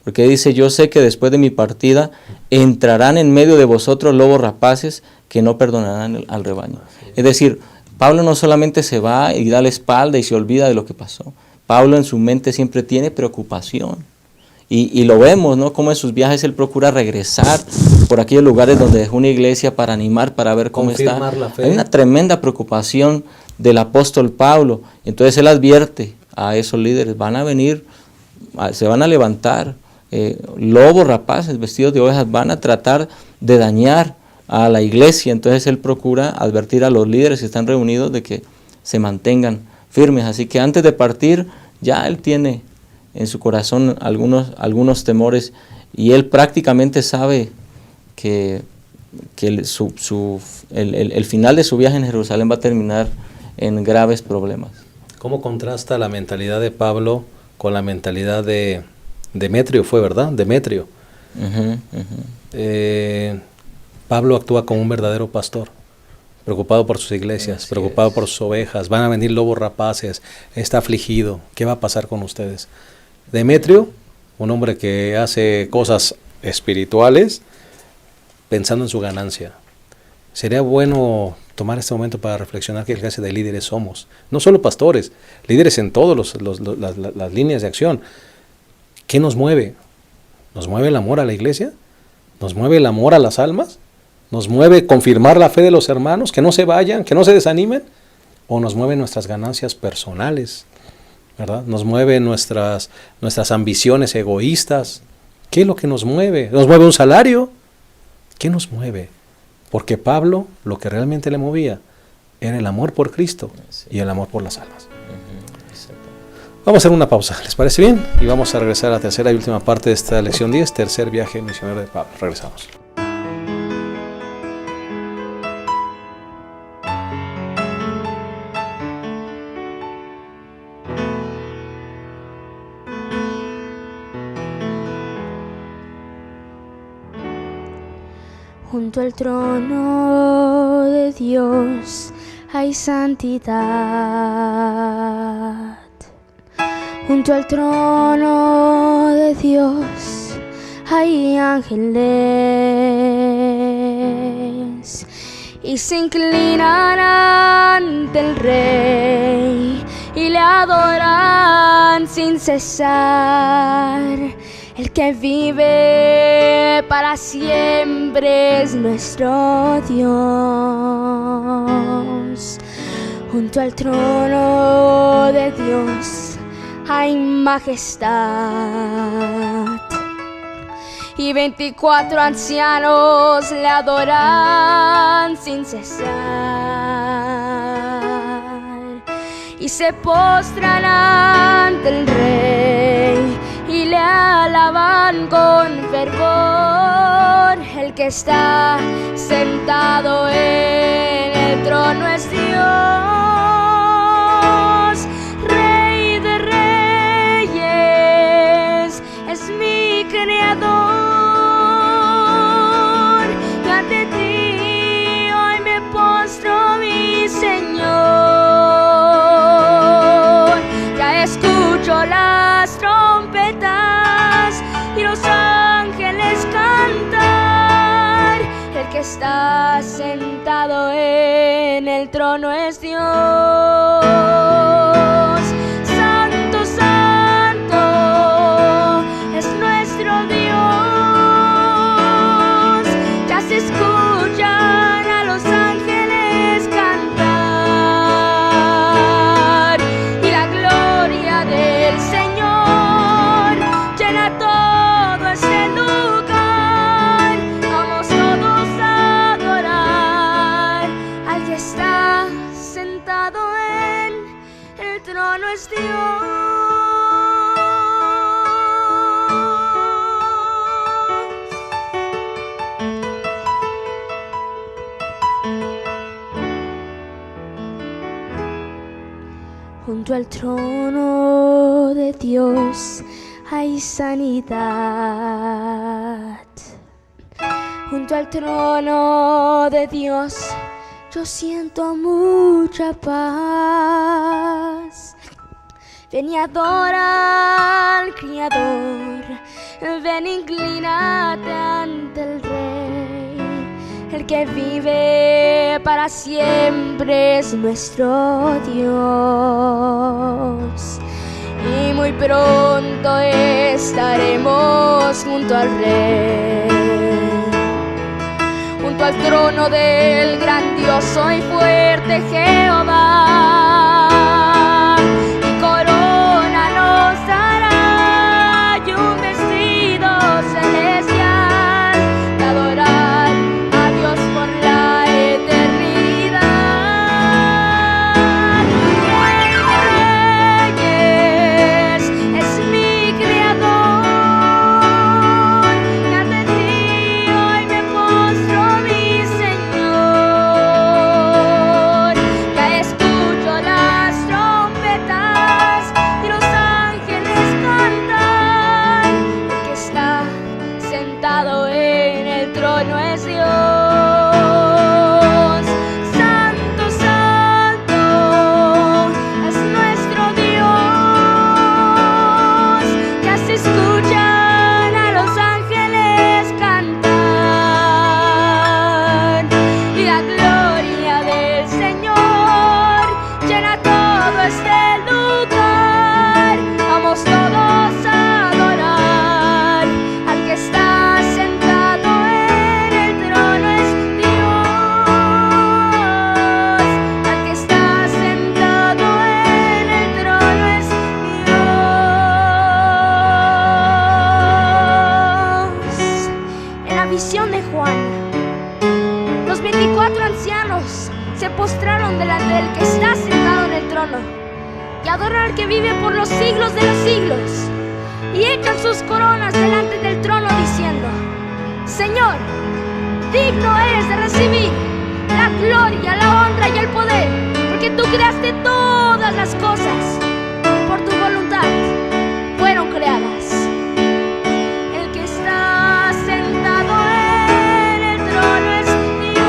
porque dice: yo sé que después de mi partida entrarán en medio de vosotros lobos rapaces que no perdonarán al rebaño. Es decir, Pablo no solamente se va y da la espalda y se olvida de lo que pasó. Pablo en su mente siempre tiene preocupación. Y lo vemos, ¿no? Cómo en sus viajes él procura regresar por aquellos lugares donde dejó una iglesia para animar, para ver cómo confirmar está. La fe. Hay una tremenda preocupación del apóstol Pablo. Entonces él advierte a esos líderes: van a venir, se van a levantar lobos rapaces vestidos de ovejas, van a tratar de dañar a la iglesia. Entonces él procura advertir a los líderes que están reunidos de que se mantengan firmes. Así que antes de partir, ya él tiene en su corazón algunos temores, y él prácticamente sabe que el final de su viaje en Jerusalén va a terminar en graves problemas. ¿Cómo contrasta la mentalidad de Pablo con la mentalidad de Demetrio? Fue, ¿verdad? Demetrio. Pablo actúa como un verdadero pastor, preocupado por sus iglesias, preocupado por sus ovejas. Van a venir lobos rapaces, está afligido. ¿Qué va a pasar con ustedes? Demetrio, un hombre que hace cosas espirituales pensando en su ganancia. Sería bueno tomar este momento para reflexionar qué clase de líderes somos. No solo pastores, líderes en todas las líneas de acción. ¿Qué nos mueve? ¿Nos mueve el amor a la iglesia? ¿Nos mueve el amor a las almas? ¿Nos mueve confirmar la fe de los hermanos, que no se vayan, que no se desanimen? ¿O nos mueven nuestras ganancias personales? ¿Verdad? ¿Nos mueven nuestras ambiciones egoístas? ¿Qué es lo que nos mueve? ¿Nos mueve un salario? ¿Qué nos mueve? Porque Pablo, lo que realmente le movía era el amor por Cristo y el amor por las almas. Vamos a hacer una pausa, ¿les parece bien? Y vamos a regresar a la tercera y última parte de esta lección 10, tercer viaje misionero de Pablo. Regresamos. Junto al trono de Dios hay santidad. Junto al trono de Dios hay ángeles y se inclinan ante el Rey y le adoran sin cesar. El que vive para siempre es nuestro Dios. Junto al trono de Dios hay majestad y 24 ancianos le adoran sin cesar y se postran ante el Rey y le alaban con fervor. El que está sentado en el trono es Dios, Rey de reyes, es mi Creador. Y ante ti hoy me postro, mi Señor. Ya escucho las trompetas y los ángeles cantar. El que está sentado en el trono es Dios. Santo, santo es nuestro Dios. Junto al trono de Dios hay sanidad. Junto al trono de Dios yo siento mucha paz. Ven y adora al Criador, ven inclínate ante el Rey. El que vive para siempre es nuestro Dios. Y muy pronto estaremos junto al Rey, junto al trono del grandioso y fuerte Jehová. Y corona nos dará y un vestido celestial de adorar a Dios por la eternidad. Reyes es mi creador, y ante ti hoy me postro, mi Señor. Ya escucho las trompetas y los ángeles cantan. El que está sentado en el trono es Dios. Santo, santo es nuestro Dios. Ya se escuchan a los ángeles cantar. Y la gloria del Señor llena todo este lugar. Vamos todos a adorar al que está sentado en el trono es Dios. Al que está sentado en el trono es Dios. En la visión de Juan, los 24 ancianos se postraron delante del que está sentado en el trono y adoran al que vive por los siglos de los siglos, y echan sus coronas delante del trono diciendo: Señor, digno eres de recibir la gloria, la honra y el poder, porque tú creaste todas las cosas y por tu voluntad fueron creadas. El que está sentado en el trono es Dios.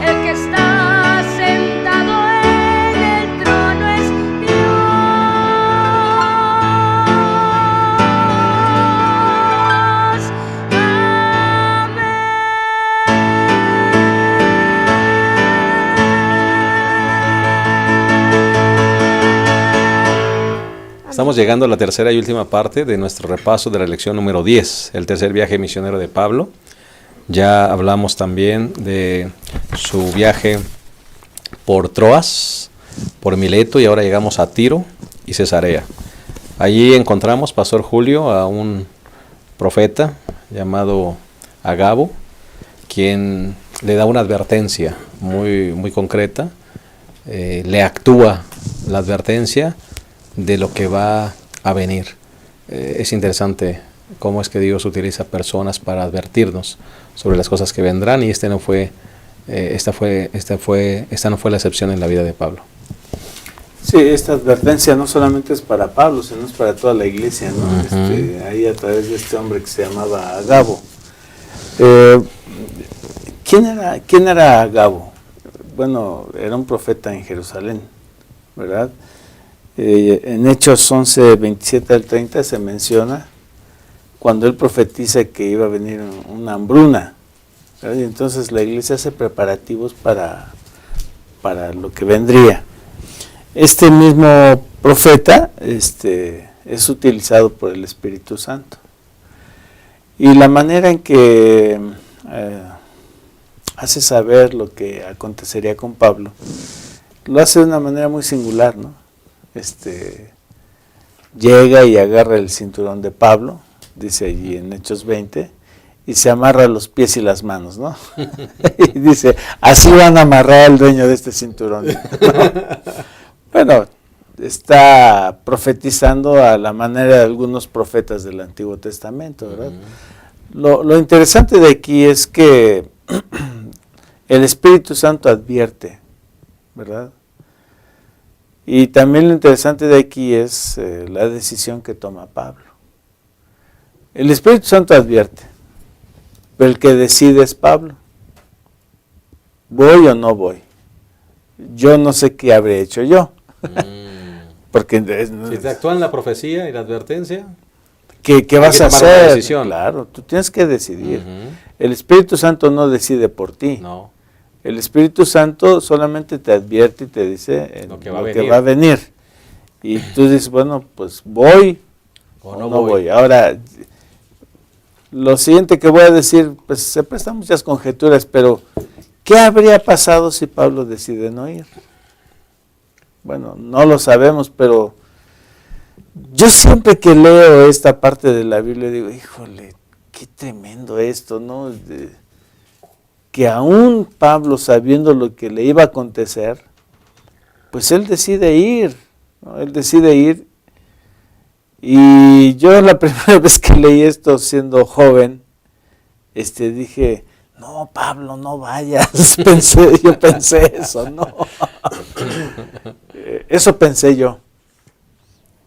El que está sentado en el trono es Dios. Estamos llegando a la tercera y última parte de nuestro repaso de la lección número 10, el tercer viaje misionero de Pablo. Ya hablamos también de su viaje por Troas, por Mileto, y ahora llegamos a Tiro y Cesarea. Allí encontramos, Pastor Julio, a un profeta llamado Agabo, quien le da una advertencia muy concreta, le actúa la advertencia de lo que va a venir. Es interesante cómo es que Dios utiliza personas para advertirnos sobre las cosas que vendrán, y esta no fue la excepción en la vida de Pablo. Sí, esta advertencia no solamente es para Pablo, sino es para toda la iglesia, ¿no? Ujú. Ahí a través de este hombre que se llamaba Agabo. ¿Quién era Agabo? Bueno, era un profeta en Jerusalén, ¿verdad? En Hechos 11, 27 al 30 se menciona cuando él profetiza que iba a venir una hambruna, ¿verdad? Y entonces la iglesia hace preparativos para lo que vendría. Este mismo profeta es utilizado por el Espíritu Santo. Y la manera en que hace saber lo que acontecería con Pablo, lo hace de una manera muy singular, ¿no? Llega y agarra el cinturón de Pablo, dice allí en Hechos 20, y se amarra los pies y las manos, ¿no? Y dice, así van a amarrar al dueño de este cinturón, ¿no? Bueno, está profetizando a la manera de algunos profetas del Antiguo Testamento, ¿verdad? Lo interesante de aquí es que el Espíritu Santo advierte, ¿verdad? Y también lo interesante de aquí es la decisión que toma Pablo. El Espíritu Santo advierte, pero el que decide es Pablo. ¿Voy o no voy? Yo no sé qué habré hecho yo. Porque si te actúan la profecía y la advertencia, ¿qué vas a tomar una hacer? decisión. Claro, tú tienes que decidir. El Espíritu Santo no decide por ti. No. El Espíritu Santo solamente te advierte y te dice Lo que lo va que a va a venir. Y tú dices, bueno, pues voy o no voy. Ahora, lo siguiente que voy a decir, pues se prestan muchas conjeturas, pero ¿qué habría pasado si Pablo decide no ir? Bueno, no lo sabemos, pero yo siempre que leo esta parte de la Biblia digo, híjole, qué tremendo esto, ¿no? Que aún Pablo, sabiendo lo que le iba a acontecer, pues él decide ir, ¿no? Él decide ir. Y yo la primera vez que leí esto siendo joven, dije, no, Pablo, no vayas. Yo pensé eso, no. Eso pensé yo.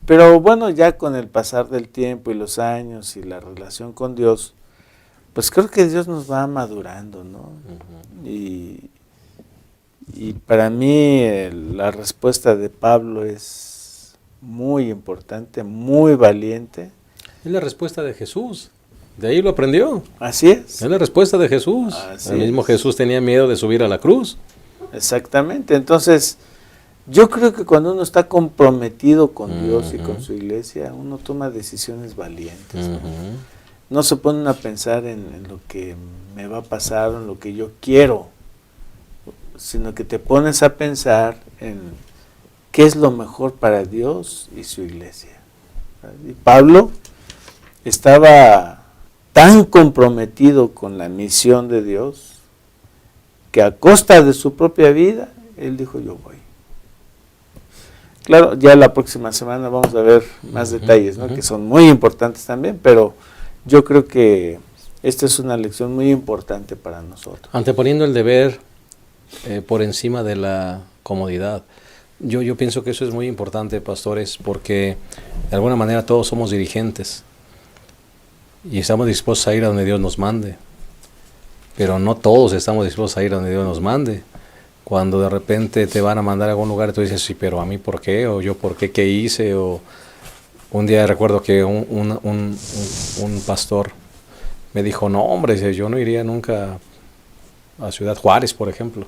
Pero bueno, ya con el pasar del tiempo y los años y la relación con Dios, pues creo que Dios nos va madurando, ¿no? Y para mí la respuesta de Pablo es muy importante, muy valiente. Es la respuesta de Jesús. De ahí lo aprendió. Así es. Es la respuesta de Jesús. El mismo Jesús tenía miedo de subir a la cruz. Exactamente. Entonces, yo creo que cuando uno está comprometido con Dios y con su iglesia, uno toma decisiones valientes, ¿no? No se ponen a pensar en lo que me va a pasar, en lo que yo quiero, sino que te pones a pensar en qué es lo mejor para Dios y su iglesia. Y Pablo estaba tan comprometido con la misión de Dios que a costa de su propia vida, él dijo, yo voy. Claro, ya la próxima semana vamos a ver más detalles, ¿no? Que son muy importantes también, pero yo creo que esta es una lección muy importante para nosotros. Anteponiendo el deber por encima de la comodidad. Yo pienso que eso es muy importante, pastores, porque de alguna manera todos somos dirigentes y estamos dispuestos a ir a donde Dios nos mande, pero no todos estamos dispuestos a ir a donde Dios nos mande. Cuando de repente te van a mandar a algún lugar y tú dices, sí, pero a mí ¿por qué? O yo ¿por qué? ¿Qué hice? O un día recuerdo que un pastor me dijo, no hombre, yo no iría nunca a Ciudad Juárez, por ejemplo.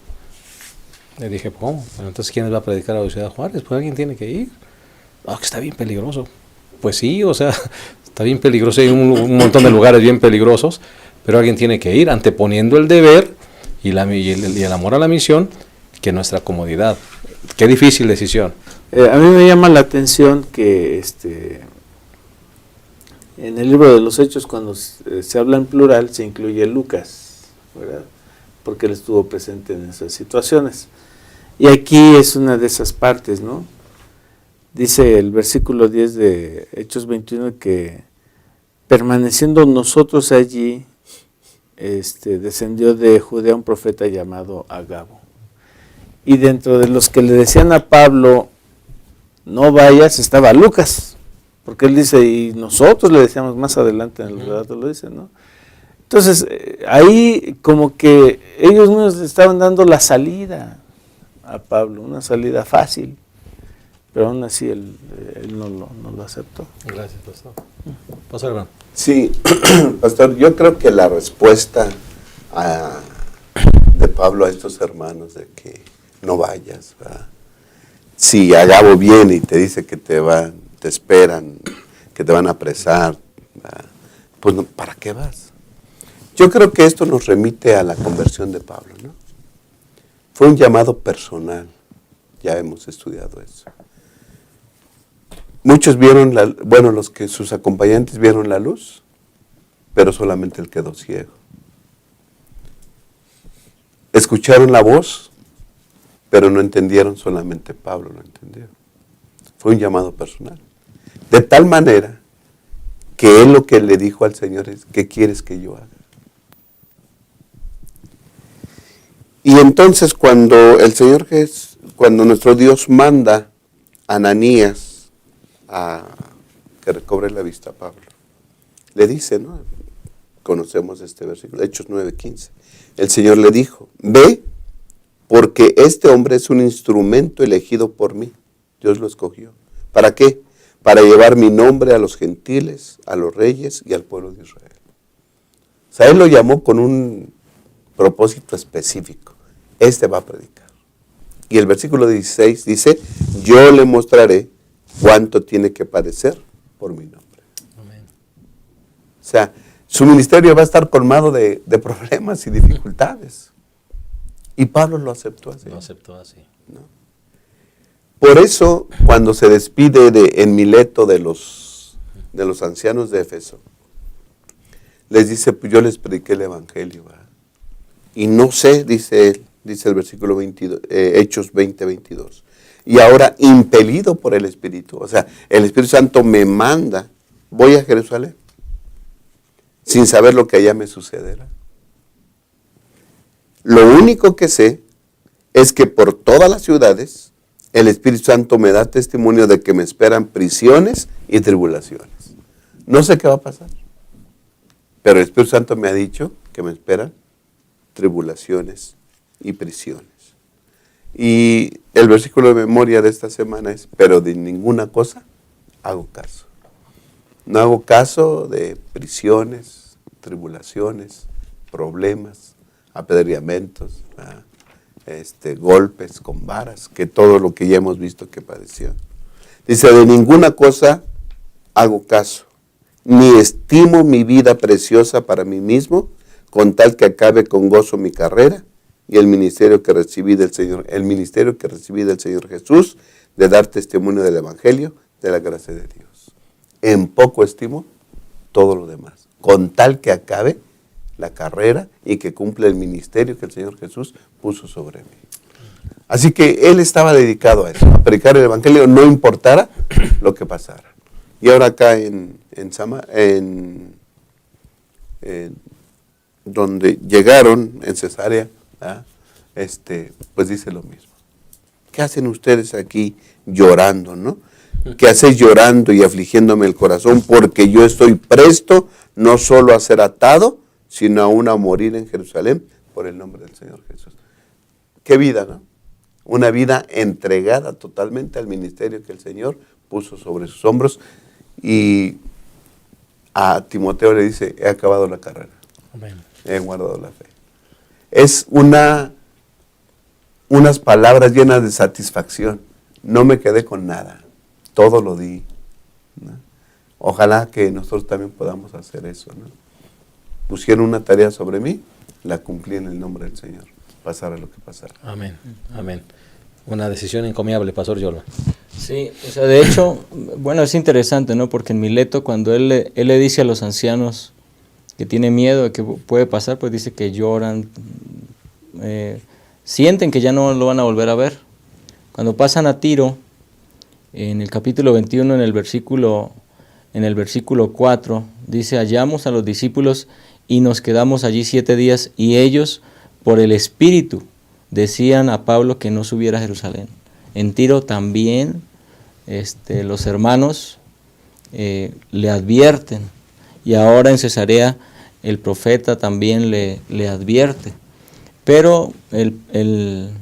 Le dije, ¿cómo? Bueno, entonces, ¿quién va a predicar a Ciudad Juárez? Pues alguien tiene que ir. Ah, que está bien peligroso. Pues sí, o sea, está bien peligroso. Hay un montón de lugares bien peligrosos, pero alguien tiene que ir, anteponiendo el deber y el amor a la misión que nuestra comodidad. Qué difícil decisión. A mí me llama la atención que en el libro de los Hechos, cuando se habla en plural, se incluye Lucas, ¿verdad? Porque él estuvo presente en esas situaciones. Y aquí es una de esas partes, ¿no? Dice el versículo 10 de Hechos 21 que permaneciendo nosotros allí, descendió de Judea un profeta llamado Agabo. Y dentro de los que le decían a Pablo, no vayas, estaba Lucas, porque él dice, y nosotros le decíamos más adelante en el relato, lo dice, ¿no? Entonces, ahí como que ellos mismos le estaban dando la salida a Pablo, una salida fácil, pero aún así él no lo aceptó. Gracias, pastor. Pastor hermano. Sí, pastor, yo creo que la respuesta de Pablo a estos hermanos de que no vayas, ¿verdad? Si Agabo viene y te dice que te esperan, que te van a apresar, ¿verdad? Pues no, ¿para qué vas? Yo creo que esto nos remite a la conversión de Pablo, ¿no? Fue un llamado personal, ya hemos estudiado eso. Muchos vieron, los que sus acompañantes vieron la luz, pero solamente él quedó ciego. Escucharon la voz, pero no entendieron, solamente Pablo lo entendió. Fue un llamado personal. De tal manera que él lo que le dijo al Señor es, ¿qué quieres que yo haga? Y entonces cuando nuestro Dios manda Ananías a que recobre la vista a Pablo, le dice, ¿no? Conocemos este versículo, Hechos 9:15. El Señor le dijo, ve, porque este hombre es un instrumento elegido por mí. Dios lo escogió. ¿Para qué? Para llevar mi nombre a los gentiles, a los reyes y al pueblo de Israel. O sea, Él lo llamó con un propósito específico. Este va a predicar. Y el versículo 16 dice, yo le mostraré cuánto tiene que padecer por mi nombre. Amén. O sea, su ministerio va a estar colmado de problemas y dificultades. Y Pablo lo aceptó así. Lo aceptó así. ¿No? Por eso, cuando se despide en Mileto de los ancianos de Éfeso, les dice, pues yo les prediqué el Evangelio, ¿verdad? Y no sé, dice él, dice el versículo 22, Hechos 20:22. Y ahora, impelido por el Espíritu, o sea, el Espíritu Santo me manda, voy a Jerusalén, sin saber lo que allá me sucederá. Lo único que sé es que por todas las ciudades, el Espíritu Santo me da testimonio de que me esperan prisiones y tribulaciones. No sé qué va a pasar, pero el Espíritu Santo me ha dicho que me esperan tribulaciones y prisiones. Y el versículo de memoria de esta semana es, pero de ninguna cosa hago caso. No hago caso de prisiones, tribulaciones, problemas, apedreamientos, golpes con varas, que todo lo que ya hemos visto que padeció. Dice, de ninguna cosa hago caso, ni estimo mi vida preciosa para mí mismo, con tal que acabe con gozo mi carrera y el ministerio que recibí del Señor, Jesús, de dar testimonio del Evangelio, de la gracia de Dios. En poco estimo todo lo demás, con tal que acabe la carrera y que cumpla el ministerio que el Señor Jesús puso sobre mí. Así que él estaba dedicado a eso, a predicar el Evangelio, no importara lo que pasara. Y ahora acá donde llegaron, en Cesarea, pues dice lo mismo. ¿Qué hacen ustedes aquí llorando, no? ¿Qué hacéis llorando y afligiéndome el corazón? Porque yo estoy presto no solo a ser atado, sino aún a morir en Jerusalén por el nombre del Señor Jesús. Qué vida, ¿no? Una vida entregada totalmente al ministerio que el Señor puso sobre sus hombros. Y a Timoteo le dice, he acabado la carrera. Amén. He guardado la fe. Es unas palabras llenas de satisfacción. No me quedé con nada. Todo lo di, ¿no? Ojalá que nosotros también podamos hacer eso, ¿no? Pusieron una tarea sobre mí, la cumplí en el nombre del Señor, pasara lo que pasara. Amén, amén. Una decisión encomiable, Pastor Yolo. Sí, o sea, de hecho, bueno, es interesante, ¿no? Porque en Mileto, cuando él le dice a los ancianos que tiene miedo de que puede pasar, pues dice que lloran, sienten que ya no lo van a volver a ver. Cuando pasan a Tiro, en el capítulo 21, en el versículo 4, dice, hallamos a los discípulos y nos quedamos allí 7 días, y ellos, por el Espíritu, decían a Pablo que no subiera a Jerusalén. En Tiro también los hermanos le advierten, y ahora en Cesarea el profeta también le advierte. Pero el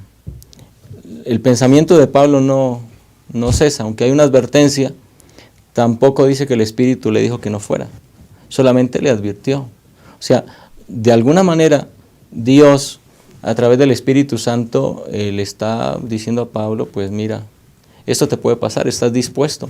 pensamiento de Pablo no cesa, aunque hay una advertencia, tampoco dice que el Espíritu le dijo que no fuera, solamente le advirtió. O sea, de alguna manera Dios, a través del Espíritu Santo, le está diciendo a Pablo, pues mira, esto te puede pasar, estás dispuesto.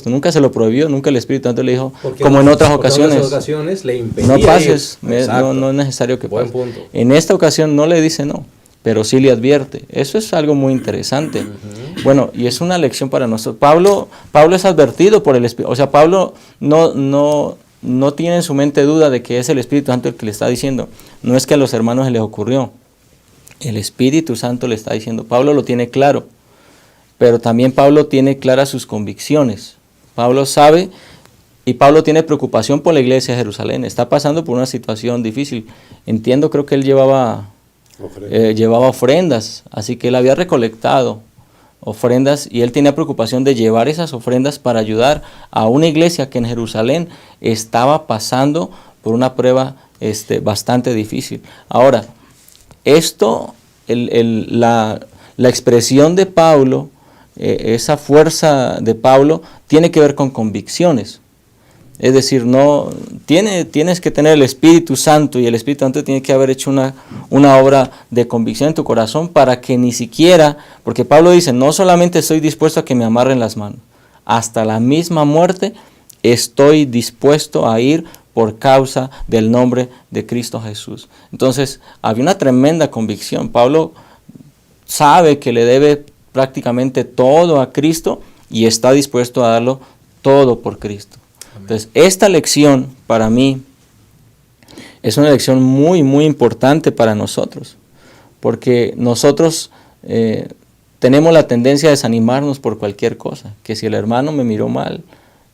Nunca se lo prohibió, nunca el Espíritu Santo le dijo, como en otras ocasiones, le impedía no pases, no es necesario que pases. Buen punto. En esta ocasión no le dice no, pero sí le advierte. Eso es algo muy interesante. Bueno, y es una lección para nosotros. Pablo es advertido por el Espíritu. O sea, Pablo no tiene en su mente duda de que es el Espíritu Santo el que le está diciendo. No es que a los hermanos se les ocurrió. El Espíritu Santo le está diciendo. Pablo lo tiene claro. Pero también Pablo tiene claras sus convicciones. Pablo sabe y Pablo tiene preocupación por la iglesia de Jerusalén. Está pasando por una situación difícil. Entiendo, creo que él llevaba ofrendas, así que él había recolectado ofrendas, y él tenía preocupación de llevar esas ofrendas para ayudar a una iglesia que en Jerusalén estaba pasando por una prueba bastante difícil. Ahora, esto, la expresión de Pablo, esa fuerza de Pablo, tiene que ver con convicciones. Es decir, tienes que tener el Espíritu Santo, y el Espíritu Santo tiene que haber hecho una obra de convicción en tu corazón para que ni siquiera, porque Pablo dice, no solamente estoy dispuesto a que me amarren las manos, hasta la misma muerte estoy dispuesto a ir por causa del nombre de Cristo Jesús. Entonces, había una tremenda convicción. Pablo sabe que le debe prácticamente todo a Cristo y está dispuesto a darlo todo por Cristo. Entonces, esta lección para mí es una lección muy, muy importante para nosotros, porque nosotros tenemos la tendencia a desanimarnos por cualquier cosa, que si el hermano me miró mal,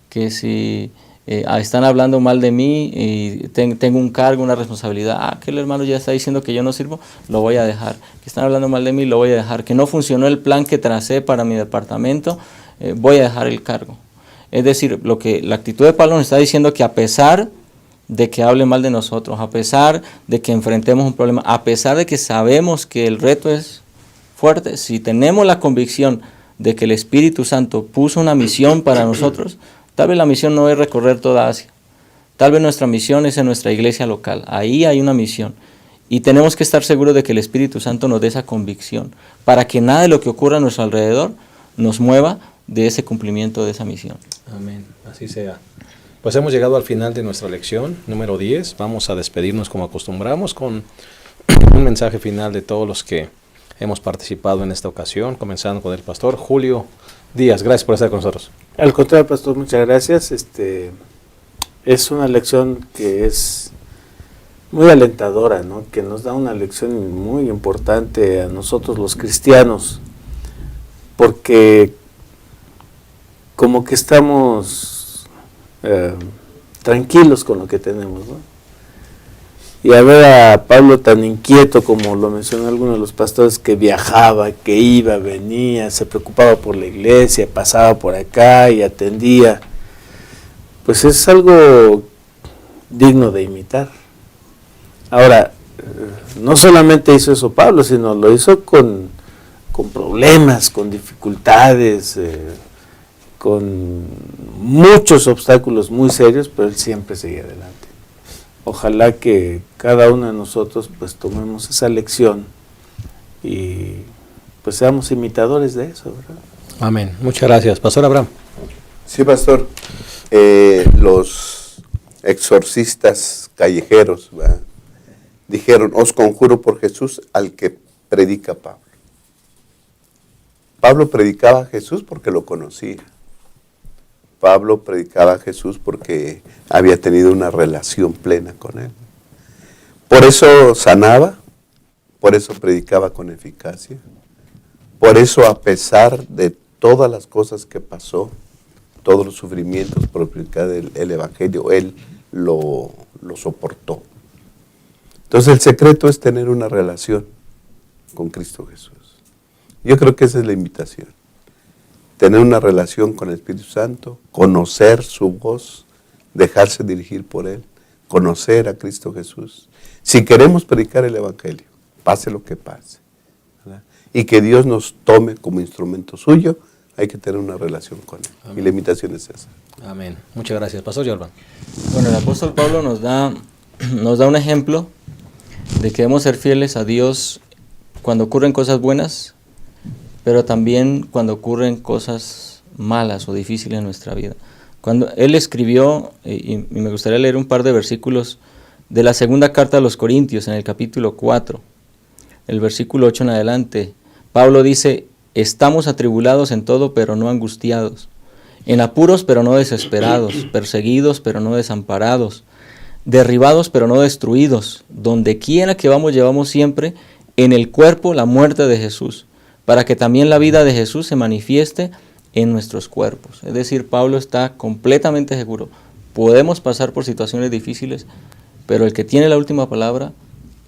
que si están hablando mal de mí y tengo un cargo, una responsabilidad, que el hermano ya está diciendo que yo no sirvo, lo voy a dejar, que están hablando mal de mí, lo voy a dejar, que no funcionó el plan que tracé para mi departamento, voy a dejar el cargo. Es decir, la actitud de Pablo nos está diciendo que a pesar de que hable mal de nosotros, a pesar de que enfrentemos un problema, a pesar de que sabemos que el reto es fuerte, si tenemos la convicción de que el Espíritu Santo puso una misión para nosotros, tal vez la misión no es recorrer toda Asia, tal vez nuestra misión es en nuestra iglesia local, ahí hay una misión, y tenemos que estar seguros de que el Espíritu Santo nos dé esa convicción, para que nada de lo que ocurra a nuestro alrededor nos mueva de ese cumplimiento de esa misión. Amén, así sea. Pues hemos llegado al final de nuestra lección número 10. Vamos a despedirnos como acostumbramos con un mensaje final de todos los que hemos participado en esta ocasión, comenzando con el pastor Julio Díaz. Gracias por estar con nosotros. Al contrario, pastor, muchas gracias. Es una lección que es muy alentadora, ¿no? Que nos da una lección muy importante a nosotros los cristianos, porque como que estamos tranquilos con lo que tenemos, ¿no? Y a ver a Pablo tan inquieto, como lo mencionó alguno de los pastores, que viajaba, que iba, venía, se preocupaba por la iglesia, pasaba por acá y atendía, pues es algo digno de imitar. Ahora, no solamente hizo eso Pablo, sino lo hizo con problemas, con dificultades, con muchos obstáculos muy serios, pero él siempre seguía adelante. Ojalá que cada uno de nosotros pues tomemos esa lección y pues seamos imitadores de eso, ¿verdad? Amén. Muchas gracias. Pastor Abraham. Sí, pastor. Los exorcistas callejeros, ¿verdad?, dijeron, os conjuro por Jesús al que predica Pablo. Pablo predicaba a Jesús porque lo conocía. Pablo predicaba a Jesús porque había tenido una relación plena con él. Por eso sanaba, por eso predicaba con eficacia, por eso a pesar de todas las cosas que pasó, todos los sufrimientos por predicar el Evangelio, él lo soportó. Entonces el secreto es tener una relación con Cristo Jesús. Yo creo que esa es la invitación. Tener una relación con el Espíritu Santo, conocer su voz, dejarse dirigir por Él, conocer a Cristo Jesús. Si queremos predicar el Evangelio, pase lo que pase, ¿verdad?, y que Dios nos tome como instrumento suyo, hay que tener una relación con Él. Amén. Y la invitación es esa. Amén. Muchas gracias. Pastor Jordan. Bueno, el apóstol Pablo nos da un ejemplo de que debemos ser fieles a Dios cuando ocurren cosas buenas, pero también cuando ocurren cosas malas o difíciles en nuestra vida. Cuando él escribió, y me gustaría leer un par de versículos de la segunda carta a los Corintios, en el capítulo 4, el versículo 8 en adelante, Pablo dice, estamos atribulados en todo, pero no angustiados, en apuros, pero no desesperados, perseguidos, pero no desamparados, derribados, pero no destruidos, donde quiera que vamos, llevamos siempre en el cuerpo la muerte de Jesús, para que también la vida de Jesús se manifieste en nuestros cuerpos. Es decir, Pablo está completamente seguro. Podemos pasar por situaciones difíciles, pero el que tiene la última palabra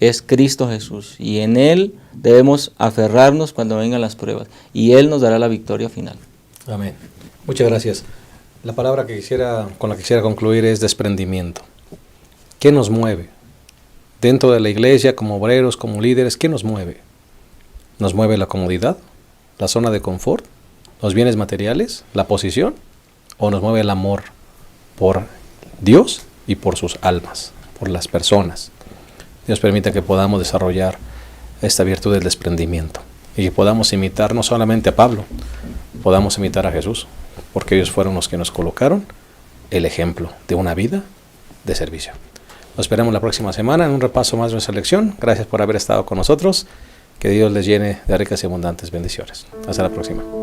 es Cristo Jesús, y en Él debemos aferrarnos cuando vengan las pruebas, y Él nos dará la victoria final. Amén. Muchas gracias. La palabra con la que quisiera concluir es desprendimiento. ¿Qué nos mueve? Dentro de la iglesia, como obreros, como líderes, ¿qué nos mueve? ¿Nos mueve la comodidad? ¿La zona de confort? ¿Los bienes materiales? ¿La posición? ¿O nos mueve el amor por Dios y por sus almas, por las personas? Dios permite que podamos desarrollar esta virtud del desprendimiento y que podamos imitar no solamente a Pablo, podamos imitar a Jesús, porque ellos fueron los que nos colocaron el ejemplo de una vida de servicio. Nos esperamos la próxima semana en un repaso más de nuestra lección. Gracias por haber estado con nosotros. Que Dios les llene de ricas y abundantes bendiciones. Hasta la próxima.